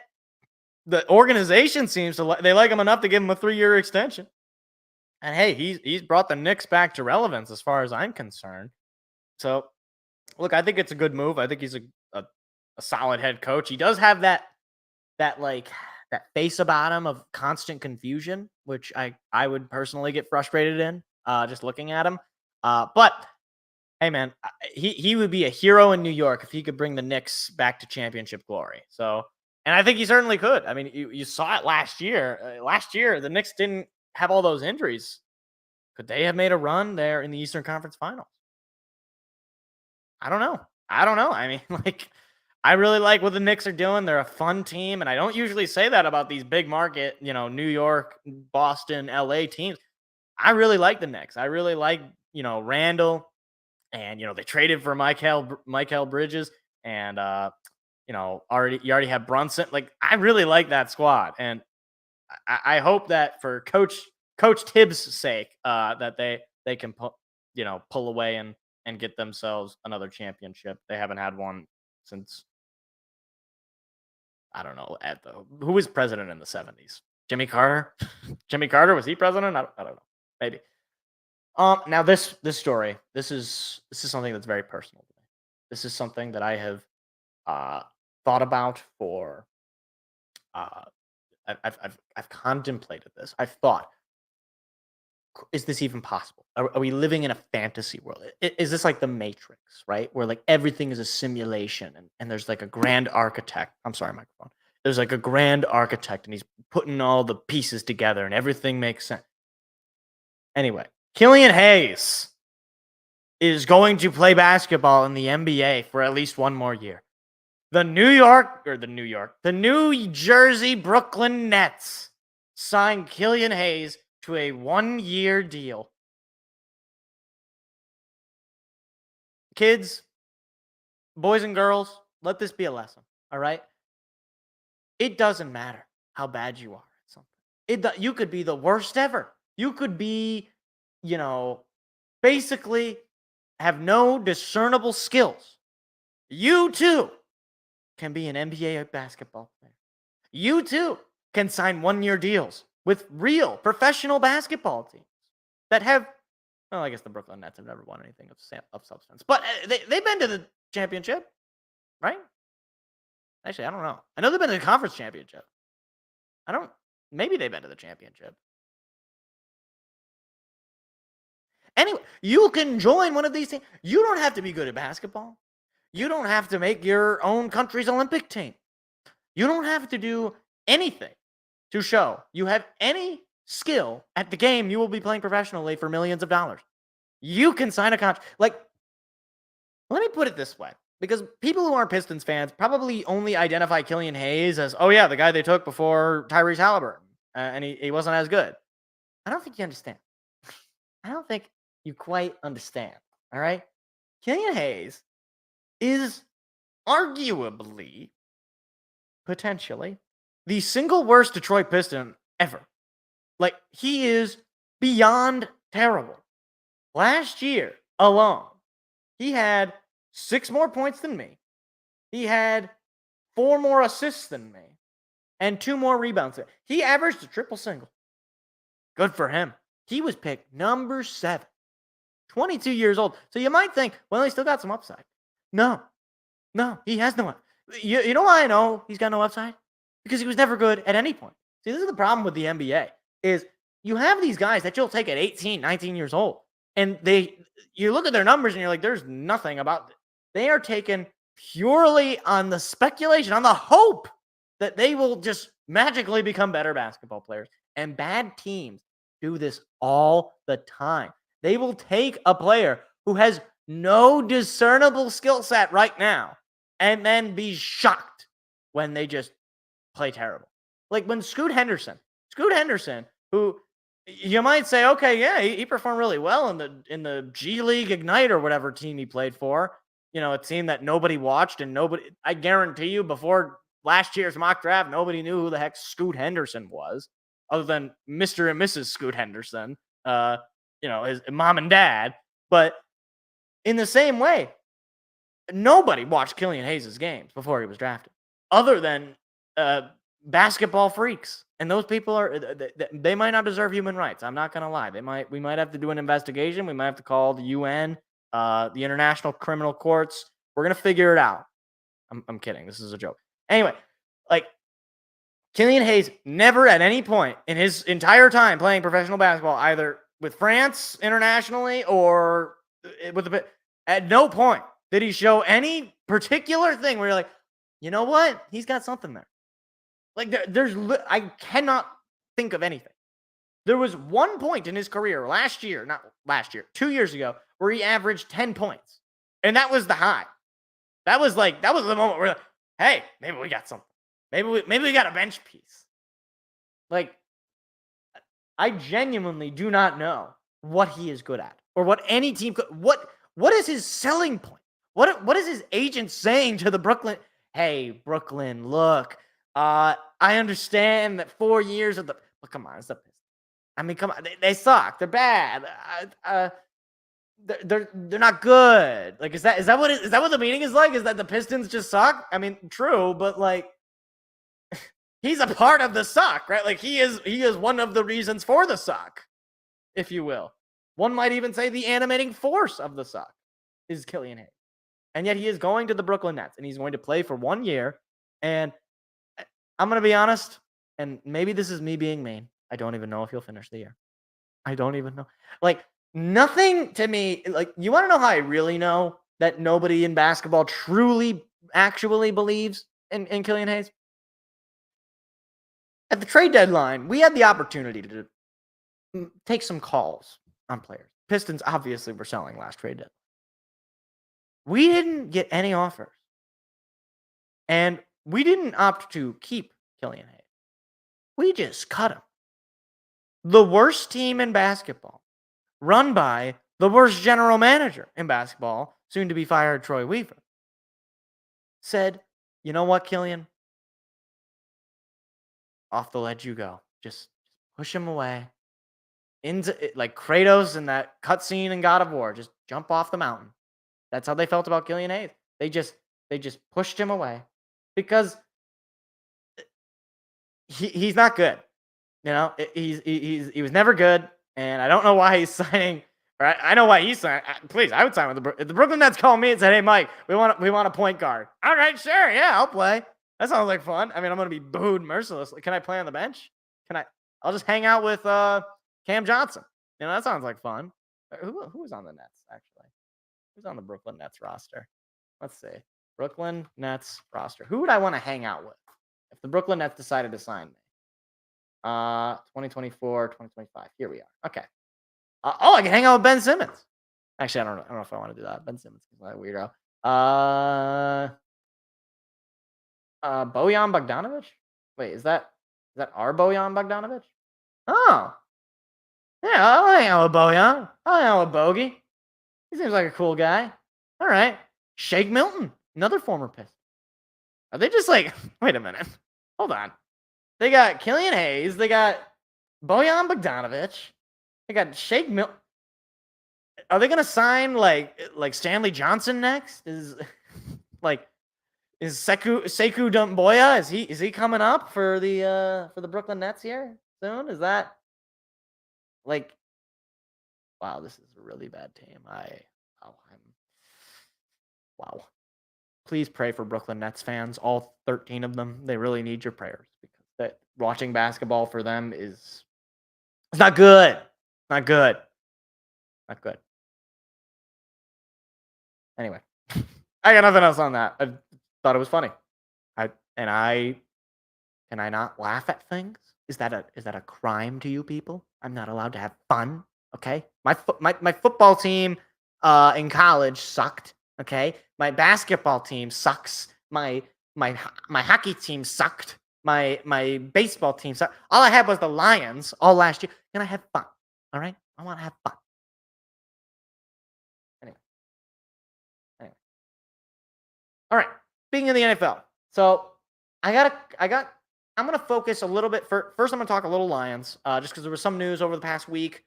the organization seems to they like him enough to give him a 3-year extension. And hey, he's brought the Knicks back to relevance as far as I'm concerned. So, look, I think it's a good move. I think he's a solid head coach. He does have that face about him of constant confusion, which I would personally get frustrated in just looking at him. But hey, man, he would be a hero in New York if he could bring the Knicks back to championship glory. So, and I think he certainly could. I mean, you saw it last year. Last year, the Knicks didn't have all those injuries. Could they have made a run there in the Eastern Conference Finals? I don't know. I mean, like, I really like what the Knicks are doing. They're a fun team, and I don't usually say that about these big market, New York, Boston, LA teams. I really like the Knicks. I really like, Randall, and they traded for Mikal Bridges, and you already have Brunson. Like, I really like that squad, and I hope that for Coach Tibbs' sake, that they can pull away and get themselves another championship. They haven't had one since, I don't know, who was president in the 70s? Jimmy Carter? Jimmy Carter, was he president? I don't know. Maybe. Now this story, this is something that's very personal to me. This is something that I have thought about for I've contemplated this. I've thought, is this even possible? Are we living in a fantasy world? Is this like the Matrix, right? Where like everything is a simulation and there's like a grand architect. I'm sorry, microphone. There's like a grand architect and he's putting all the pieces together and everything makes sense. Anyway, Killian Hayes is going to play basketball in the NBA for at least one more year. The New Jersey Brooklyn Nets signed Killian Hayes to a 1-year deal. Kids, boys and girls, let this be a lesson, all right? It doesn't matter how bad you are at something. You could be the worst ever. You could be, basically have no discernible skills. You too can be an NBA basketball player. You too can sign 1-year deals with real professional basketball teams that have, well, I guess the Brooklyn Nets have never won anything of substance, but they've been to the championship, right? Actually, I don't know. I know they've been to the conference championship. Maybe they've been to the championship. Anyway, you can join one of these teams. You don't have to be good at basketball. You don't have to make your own country's Olympic team. You don't have to do anything to show you have any skill at the game you will be playing professionally for millions of dollars. You can sign a contract. Like, let me put it this way, because people who aren't Pistons fans probably only identify Killian Hayes as, oh yeah, the guy they took before Tyrese Halliburton, and he wasn't as good. I don't think you understand. I don't think you quite understand, all right? Killian Hayes is arguably, potentially, the single worst Detroit Piston ever. Like, he is beyond terrible. Last year alone, he had 6 more points than me. He had 4 more assists than me. And 2 more rebounds. He averaged a triple single. Good for him. He was picked number 7. 22 years old. So you might think, well, he still got some upside. No, he has no. You know why I know he's got no upside? Because he was never good at any point. See, this is the problem with the NBA, is you have these guys that you'll take at 18, 19 years old. And you look at their numbers and you're like, there's nothing about it. They are taken purely on the speculation, on the hope that they will just magically become better basketball players. And bad teams do this all the time. They will take a player who has no discernible skill set right now and then be shocked when they just play terrible. Like when Scoot Henderson, who you might say, okay, yeah, he performed really well in the G League Ignite or whatever team he played for. You know, a team that nobody watched and I guarantee you before last year's mock draft, nobody knew who the heck Scoot Henderson was other than Mr. and Mrs. Scoot Henderson, his mom and dad. But in the same way, nobody watched Killian Hayes' games before he was drafted other than basketball freaks. And those people they might not deserve human rights. I'm not going to lie. We might have to do an investigation. We might have to call the UN, the International Criminal Courts. We're going to figure it out. I'm kidding. This is a joke. Anyway, like Killian Hayes never at any point in his entire time playing professional basketball, either with France internationally or at no point did he show any particular thing where you're like, you know what? He's got something there. Like I cannot think of anything. There was one point in his career not last year, 2 years ago, where he averaged 10 points. And that was the high. That was the moment where, like, hey, maybe we got something. Maybe we got a bench piece. Like, I genuinely do not know what he is good at or what any team could. What is his selling point? What is his agent saying to the Brooklyn? Hey, Brooklyn, look, I understand that 4 years of but come on, it's the Pistons. I mean, come on, they suck. They're bad. They're not good. Like, is that what the meaning is like? Is that the Pistons just suck? I mean, true, but like, he's a part of the suck, right? Like he is one of the reasons for the suck, if you will. One might even say the animating force of the suck is Killian Hayes. And yet he is going to the Brooklyn Nets and he's going to play for 1 year. And I'm going to be honest, and maybe this is me being mean. I don't even know if he'll finish the year. I don't even know. Like, nothing to me, like, you want to know how I really know that nobody in basketball truly, actually believes in Killian Hayes? At the trade deadline, we had the opportunity to take some calls on players. Pistons obviously were selling last trade deadline. We didn't get any offers. And we didn't opt to keep Killian Hayes. We just cut him. The worst team in basketball, run by the worst general manager in basketball, soon to be fired Troy Weaver, said, you know what, Killian? Off the ledge you go. Just push him away. Into like Kratos in that cutscene in God of War. Just jump off the mountain. That's how they felt about Killian Hayes. They just pushed him away because he's not good. You know, he was never good, and I don't know why he's signing. Or I know why he's signing. Please, I would sign with if the Brooklyn Nets called me and said, "Hey, Mike, we want a point guard." All right, sure, yeah, I'll play. That sounds like fun. I mean, I'm gonna be booed mercilessly. Can I play on the bench? I'll just hang out with Cam Johnson. You know, that sounds like fun. Who is on the Nets actually? Who's on the Brooklyn Nets roster? Let's see. Brooklyn Nets roster. Who would I want to hang out with if the Brooklyn Nets decided to sign me? 2024, 2025. Here we are. Okay. I can hang out with Ben Simmons. Actually, I don't know if I want to do that. Ben Simmons is a weirdo. Bojan Bogdanovic? Wait, is that our Bojan Bogdanovic? Oh. Yeah, I'll hang out with Bojan. I'll hang out with Bogey. He seems like a cool guy. All right. Shake Milton, another former Piston. Are they just like, wait a minute. Hold on. They got Killian Hayes. They got Bojan Bogdanovic. They got Shake Milton. Are they gonna sign like Stanley Johnson next? Is Sekou Doumbouya? Is he coming up for the Brooklyn Nets here soon? Is that like? Wow, this is a really bad team. Wow. Please pray for Brooklyn Nets fans, all 13 of them. They really need your prayers because watching basketball for them it's not good. Not good. Not good. Anyway, I got nothing else on that. I thought it was funny. Can I not laugh at things? Is that a crime to you people? I'm not allowed to have fun. Okay, my football team in college sucked. Okay, my basketball team sucks. My hockey team sucked. My baseball team sucked. All I had was the Lions all last year. Can I have fun? All right, I want to have fun. Anyway. All right. Speaking of the NFL, so I'm gonna focus a little bit. First, I'm gonna talk a little Lions, just because there was some news over the past week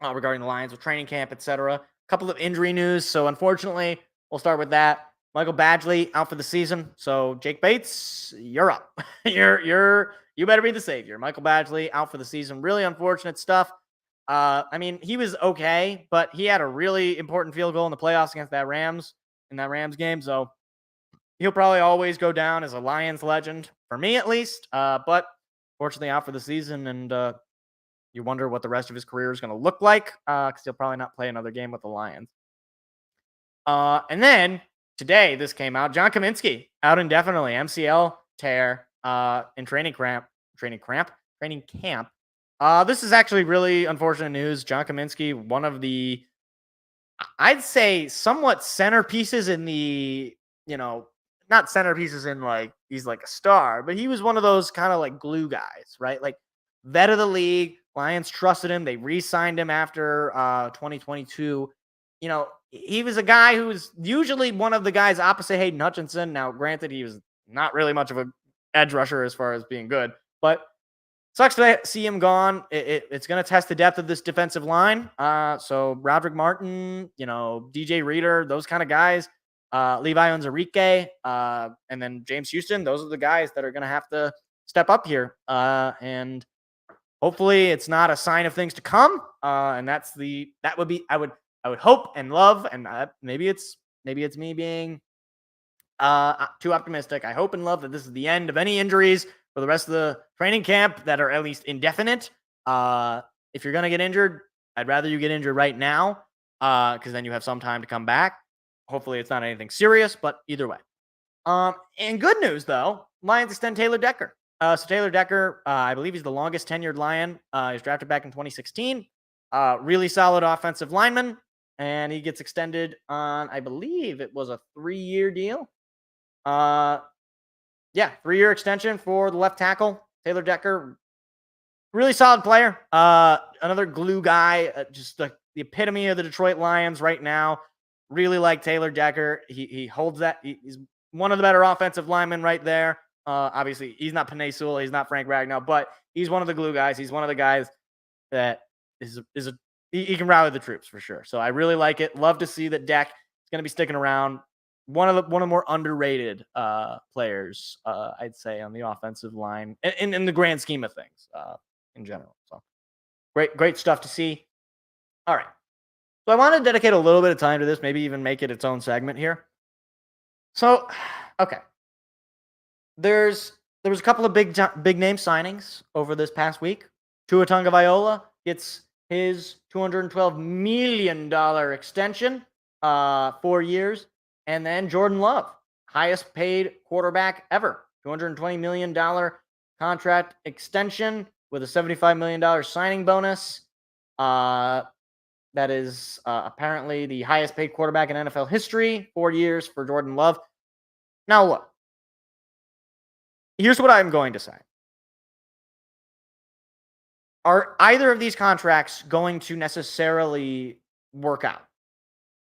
regarding the Lions with training camp, etc. A couple of injury news. So unfortunately, we'll start with that. Michael Badgley out for the season. So Jake Bates, you're up. You better be the savior. Michael Badgley out for the season. Really unfortunate stuff. I mean, he was okay, but he had a really important field goal in the playoffs against that Rams game. So he'll probably always go down as a Lions legend, for me at least. But fortunately out for the season, and you wonder what the rest of his career is going to look like, because he'll probably not play another game with the Lions. And then today, this came out. John Kaminsky out indefinitely, MCL tear in training camp. This is actually really unfortunate news. John Kaminsky, one of the, I'd say, somewhat centerpieces in the, not centerpieces in like he's like a star, but he was one of those kind of like glue guys, right? Like vet of the league. Lions trusted him. They re-signed him after 2022. He was a guy who was usually one of the guys opposite Hayden Hutchinson. Now, granted, he was not really much of an edge rusher as far as being good, but sucks to see him gone. It's going to test the depth of this defensive line. So Roderick Martin, DJ Reader, those kind of guys, Levi Onwuzurike, and then James Houston. Those are the guys that are going to have to step up here. And hopefully it's not a sign of things to come. And I would hope and love, and maybe it's me being too optimistic. I hope and love that this is the end of any injuries for the rest of the training camp that are at least indefinite. If you're going to get injured, I'd rather you get injured right now, because then you have some time to come back. Hopefully it's not anything serious, but either way. And good news, though, Lions extend Taylor Decker. So Taylor Decker, I believe he's the longest tenured Lion. He was drafted back in 2016. Really solid offensive lineman. And he gets extended on, I believe it was a 3-year deal. 3-year extension for the left tackle, Taylor Decker. Really solid player. Another glue guy, just the epitome of the Detroit Lions right now. Really like Taylor Decker. He holds that. He's one of the better offensive linemen right there. Obviously, he's not Penei Sewell. He's not Frank Ragnow, but he's one of the glue guys. He's one of the guys that he can rally the troops for sure. So I really like it. Love to see that Deck is going to be sticking around. One of the more underrated players, I'd say, on the offensive line in the grand scheme of things in general. So great stuff to see. All right. So I want to dedicate a little bit of time to this, maybe even make it its own segment here. So, okay. There was a couple of big name signings over this past week. Tua Tagovailoa gets his $212 million extension, 4 years. And then Jordan Love, highest paid quarterback ever, $220 million contract extension with a $75 million signing bonus. That is apparently the highest paid quarterback in NFL history, 4 years for Jordan Love. Now look, here's what I'm going to say. Are either of these contracts going to necessarily work out?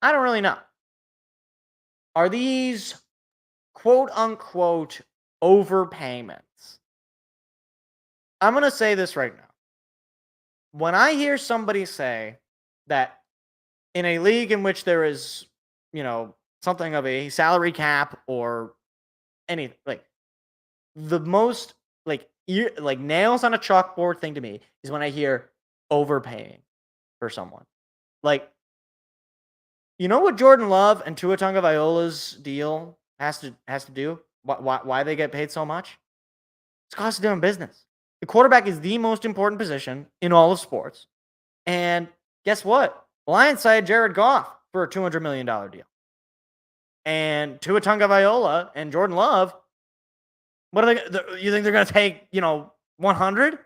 I don't really know. Are these quote-unquote overpayments? I'm going to say this right now. When I hear somebody say that in a league in which there is, something of a salary cap or anything, like the most nails on a chalkboard thing to me is when I hear overpaying for someone. Like, you know what Jordan Love and Tua Tagovailoa's deal has to do? Why they get paid so much? It's cost of doing business. The quarterback is the most important position in all of sports. And guess what? Lions signed Jared Goff for a $200 million deal. And Tua Tagovailoa and Jordan Love, what are they? You think they're going to take, 100?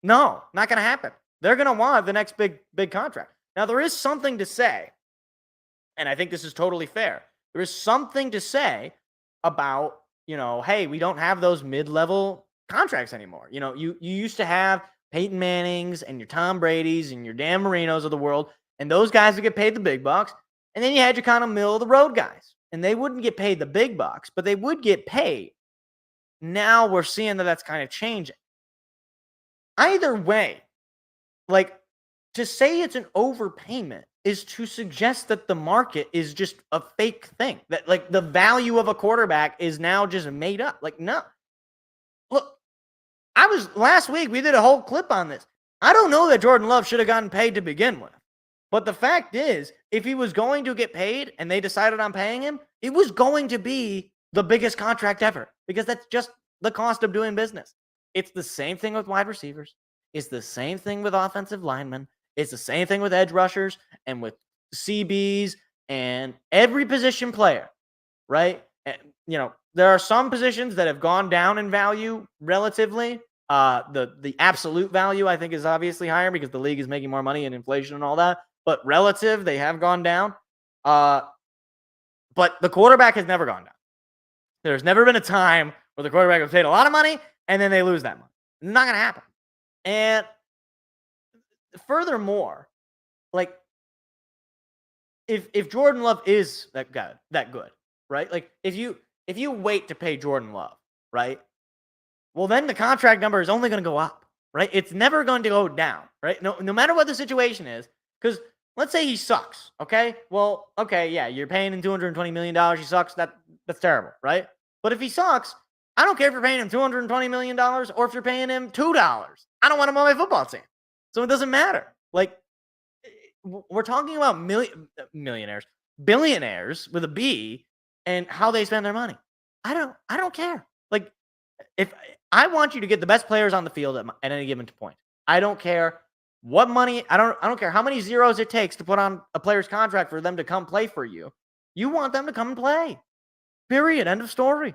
No, not going to happen. They're going to want the next big contract. Now, there is something to say, and I think this is totally fair. There is something to say about, hey, we don't have those mid-level contracts anymore. You used to have Peyton Mannings and your Tom Brady's and your Dan Marinos of the world, and those guys would get paid the big bucks. And then you had your kind of middle-of-the-road guys, and they wouldn't get paid the big bucks, but they would get paid. Now we're seeing that that's kind of changing. Either way, to say it's an overpayment is to suggest that the market is just a fake thing. That the value of a quarterback is now just made up. No. Look, last week we did a whole clip on this. I don't know that Jordan Love should have gotten paid to begin with. But the fact is, if he was going to get paid and they decided on paying him, it was going to be the biggest contract ever because that's just the cost of doing business. It's the same thing with wide receivers. It's the same thing with offensive linemen. It's the same thing with edge rushers and with CBs and every position player, right? And, there are some positions that have gone down in value relatively. The absolute value, I think, is obviously higher because the league is making more money and inflation and all that. But relative, they have gone down. But the quarterback has never gone down. There's never been a time where the quarterback was paid a lot of money and then they lose that money. It's not going to happen. And furthermore, if Jordan Love is that good, right? If you wait to pay Jordan Love, right? Well, then the contract number is only going to go up, right? It's never going to go down, right? No matter what the situation is, because let's say he sucks, okay? Well, okay, yeah, you're paying him $220 million. He sucks. That's terrible, right? But if he sucks, I don't care if you're paying him $220 million or if you're paying him $2. I don't want him on my football team. So it doesn't matter. We're talking about millionaires, billionaires with a B, and how they spend their money. I don't care. If I want you to get the best players on the field at any given point, I don't care what money. I don't care how many zeros it takes to put on a player's contract for them to come play for you. You want them to come and play. Period. End of story.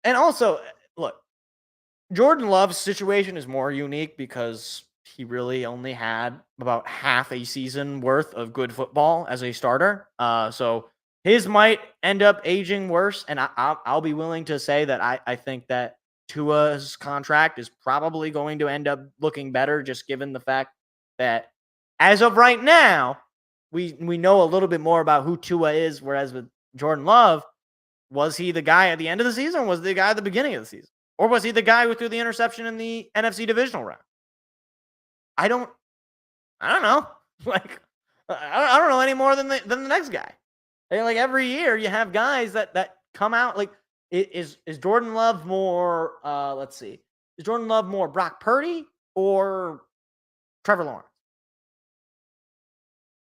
And also, look, Jordan Love's situation is more unique because he really only had about half a season worth of good football as a starter. So his might end up aging worse. And I'll be willing to say that I think that Tua's contract is probably going to end up looking better, just given the fact that as of right now, we know a little bit more about who Tua is, whereas with Jordan Love, was he the guy at the end of the season or was he the guy at the beginning of the season? Or was he the guy who threw the interception in the NFC divisional round? I don't know. I don't know any more than the next guy. Every year you have guys that come out. Is Jordan Love more? Let's see. Is Jordan Love more Brock Purdy or Trevor Lawrence?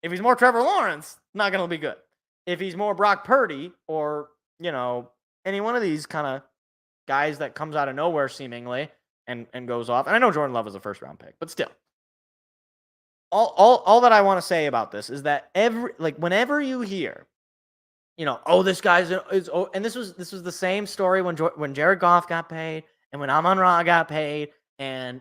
If he's more Trevor Lawrence, not going to be good. If he's more Brock Purdy or any one of these kind of guys that comes out of nowhere seemingly and goes off. And I know Jordan Love was a first round pick, but still. All that I want to say about this is that whenever you hear, this guy's and this was the same story when Jared Goff got paid and when Amon-Ra got paid and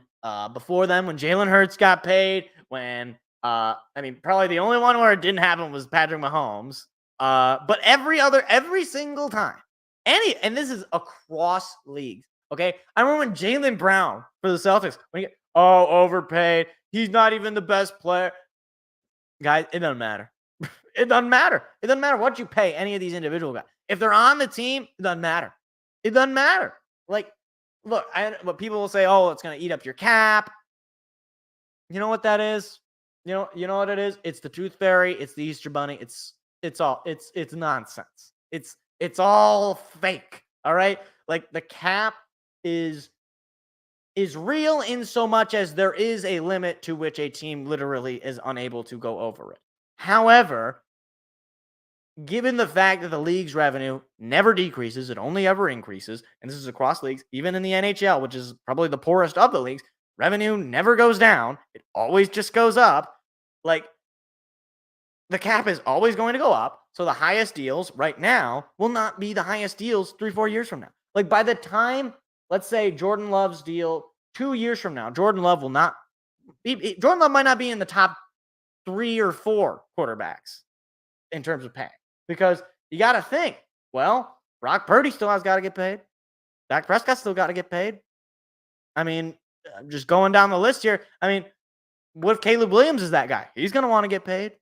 before then when Jalen Hurts got paid, when probably the only one where it didn't happen was Patrick Mahomes. But every single time, and this is across leagues. Okay, I remember when Jaylen Brown for the Celtics when he overpaid. He's not even the best player. Guys, it doesn't matter. It doesn't matter. It doesn't matter what you pay any of these individual guys. If they're on the team, it doesn't matter. It doesn't matter. Look, but people will say, "Oh, it's going to eat up your cap." You know what that is? You know what it is? It's the Tooth Fairy. It's the Easter Bunny. It's nonsense. It's all fake. All right. The cap is real in so much as there is a limit to which a team literally is unable to go over it. However, given the fact that the league's revenue never decreases, it only ever increases, and this is across leagues, even in the NHL, which is probably the poorest of the leagues, revenue never goes down. It always just goes up. Like, the cap is always going to go up. So the highest deals right now will not be the highest deals 3-4 years from now. Like, by the time, let's say Jordan Love's deal 2 years from now, Jordan Love might not be in the top 3 or 4 quarterbacks in terms of pay. Because you got to think, well, Brock Purdy still has got to get paid. Dak Prescott still got to get paid. I mean, just going down the list here. I mean, what if Caleb Williams is that guy? He's going to want to get paid.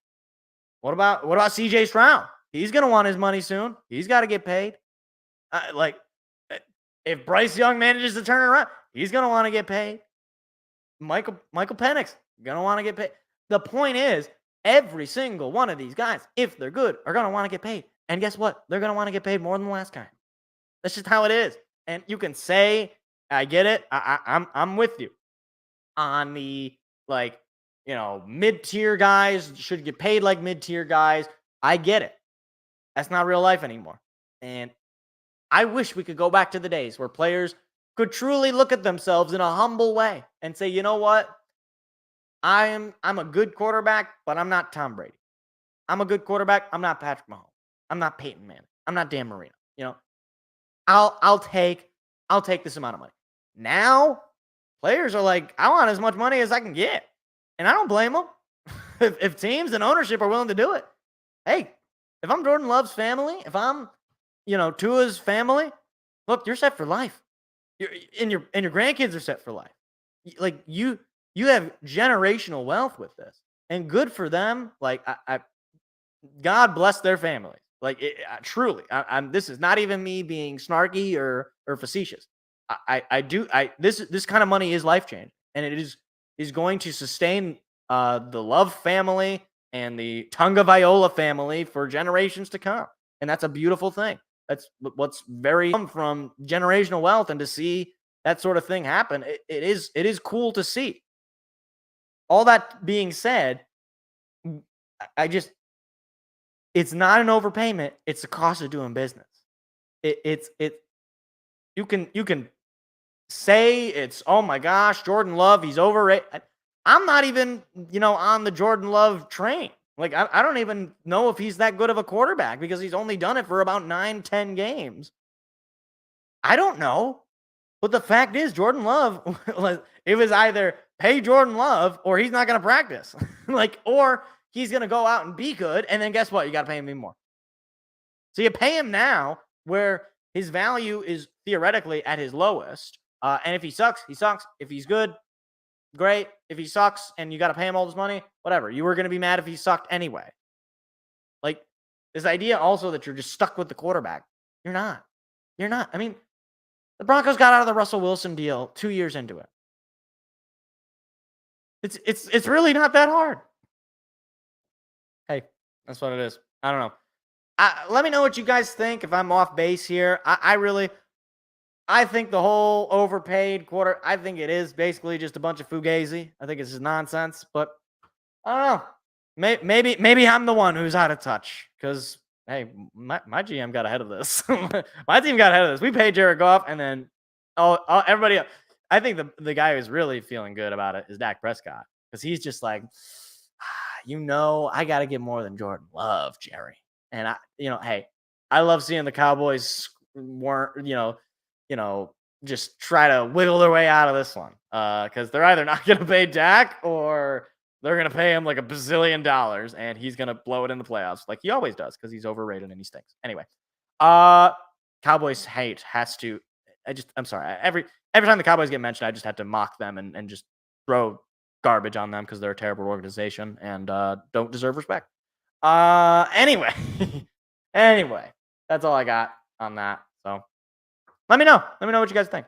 What about CJ Stroud? He's going to want his money soon. He's got to get paid. If Bryce Young manages to turn it around, he's going to want to get paid. Michael Penix going to want to get paid. The point is, every single one of these guys, if they're good, are going to want to get paid. And guess what? They're going to want to get paid more than the last guy. That's just how it is. And you can say, I get it. I'm with you on the, mid-tier guys should get paid like mid-tier guys. I get it. That's not real life anymore. And I wish we could go back to the days where players could truly look at themselves in a humble way and say, you know what? I'm a good quarterback, but I'm not Tom Brady. I'm a good quarterback. I'm not Patrick Mahomes. I'm not Peyton Manning. I'm not Dan Marino. I'll take this amount of money. Now, players are like, I want as much money as I can get. And I don't blame them. If teams and ownership are willing to do it. Hey, if I'm Jordan Love's family, if I'm, Tua's family, look, you're set for life. And your grandkids are set for life. Like, you have generational wealth with this. And good for them. Like, God bless their families. Like, truly, this is not even me being snarky or facetious. This kind of money is life-changing, and it is going to sustain the Love family and the Tunga Viola family for generations to come, and that's a beautiful thing. That's what's very from generational wealth, and to see that sort of thing happen, it is cool to see. All that being said, it's not an overpayment. It's the cost of doing business. You can say it's, oh my gosh, Jordan Love, he's overrated. I'm not even, on the Jordan Love train. Like, I don't even know if he's that good of a quarterback because he's only done it for about 9-10 games. I don't know. But the fact is, Jordan Love, it was either pay Jordan Love or he's not going to practice. Or he's going to go out and be good, and then guess what? You got to pay him even more. So you pay him now where his value is theoretically at his lowest. And if he sucks, he sucks. If he's good, great. If he sucks and you got to pay him all this money, whatever. You were going to be mad if he sucked anyway. Like, this idea also that you're just stuck with the quarterback. You're not. I mean, the Broncos got out of the Russell Wilson deal 2 years into it. It's really not that hard. Hey, that's what it is. I don't know. Let me know what you guys think if I'm off base here. I think the whole overpaid quarter, I think it is basically just a bunch of fugazi. I think it's just nonsense, but I don't know. Maybe I'm the one who's out of touch because, hey, my GM got ahead of this. My team got ahead of this. We paid Jared Goff, and then everybody else. I think the guy who's really feeling good about it is Dak Prescott because he's just like, I got to get more than Jordan Love, Jerry. And hey, I love seeing the Cowboys just try to wiggle their way out of this one. Because they're either not going to pay Dak or they're going to pay him like $1 bazillion and he's going to blow it in the playoffs like he always does because he's overrated and he stinks. Anyway, Cowboys hate has to. I'm sorry. Every time the Cowboys get mentioned, I just have to mock them and just throw garbage on them because they're a terrible organization and don't deserve respect. Anyway, that's all I got on that. So let me know what you guys think.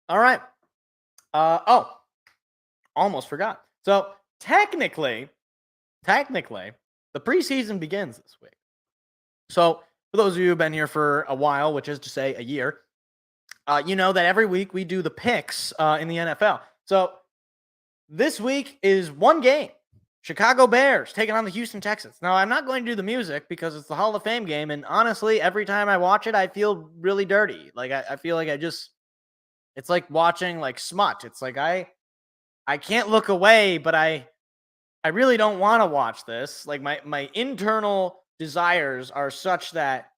All right. Almost forgot. So technically, the preseason begins this week. So for those of you who've been here for a while, which is to say a year, you know that every week we do the picks in the NFL. So this week is one game Chicago Bears taking on the Houston Texans. Now, I'm not going to do the music because it's the Hall of Fame game. And honestly, every time I watch it, I feel really dirty. Like, I feel like it's like watching like smut. It's like I can't look away, but I really don't want to watch this. Like, my internal desires are such that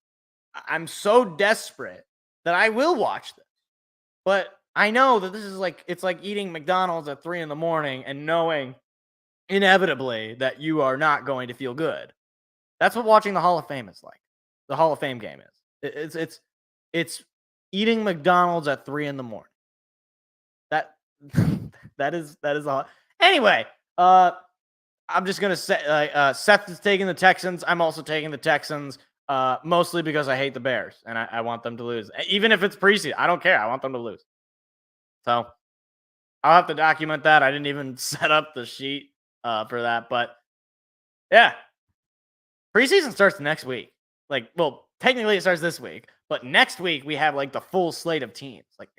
I'm so desperate that I will watch this. But I know that this is like, it's like eating McDonald's at 3 a.m. and knowing inevitably that you are not going to feel good. That's what watching the Hall of Fame is like. The Hall of Fame game is. It's eating McDonald's at 3 a.m. That that is all. Anyway, I'm just gonna say Seth is taking the Texans. I'm also taking the Texans, mostly because I hate the Bears and I want them to lose. Even if it's preseason, I don't care. I want them to lose. So I'll have to document that. I didn't even set up the sheet for that, but yeah, preseason starts next week. Like, well, technically it starts this week, but next week we have like the full slate of teams. Like,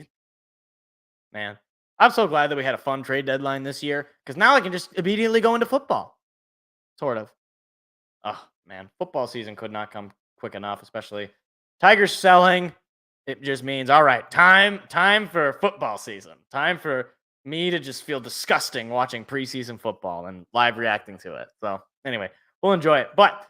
man, I'm so glad that we had a fun trade deadline this year because now I can just immediately go into football. Sort of. Oh, man, football season could not come quick enough, especially Tigers selling. It just means, all right, time for football season. Time for me to just feel disgusting watching preseason football and live reacting to it. So anyway, we'll enjoy it. But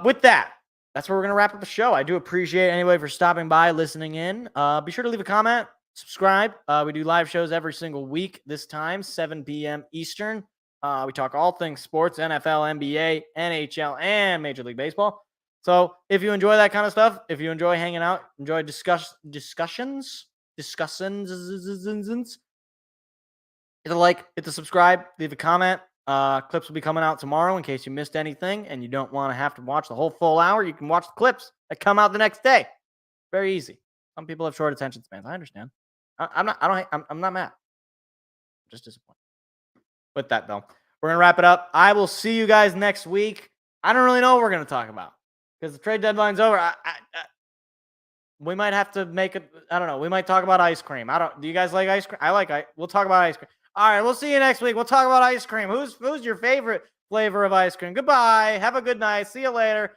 with that, that's where we're going to wrap up the show. I do appreciate anybody for stopping by, listening in. Be sure to leave a comment, subscribe. We do live shows every single week this time, 7 p.m. Eastern. We talk all things sports, NFL, NBA, NHL, and Major League Baseball. So if you enjoy that kind of stuff, if you enjoy hanging out, enjoy discussions, hit the like, hit the subscribe, leave a comment. Clips will be coming out tomorrow in case you missed anything and you don't want to have to watch the whole full hour. You can watch the clips that come out the next day. Very easy. Some people have short attention spans. I understand. I'm not mad. I'm just disappointed. With that, though, we're going to wrap it up. I will see you guys next week. I don't really know what we're going to talk about because the trade deadline's over. We might have to make it. I don't know. We might talk about ice cream. Do you guys like ice cream? We'll talk about ice cream. All right. We'll see you next week. We'll talk about ice cream. Who's your favorite flavor of ice cream? Goodbye. Have a good night. See you later.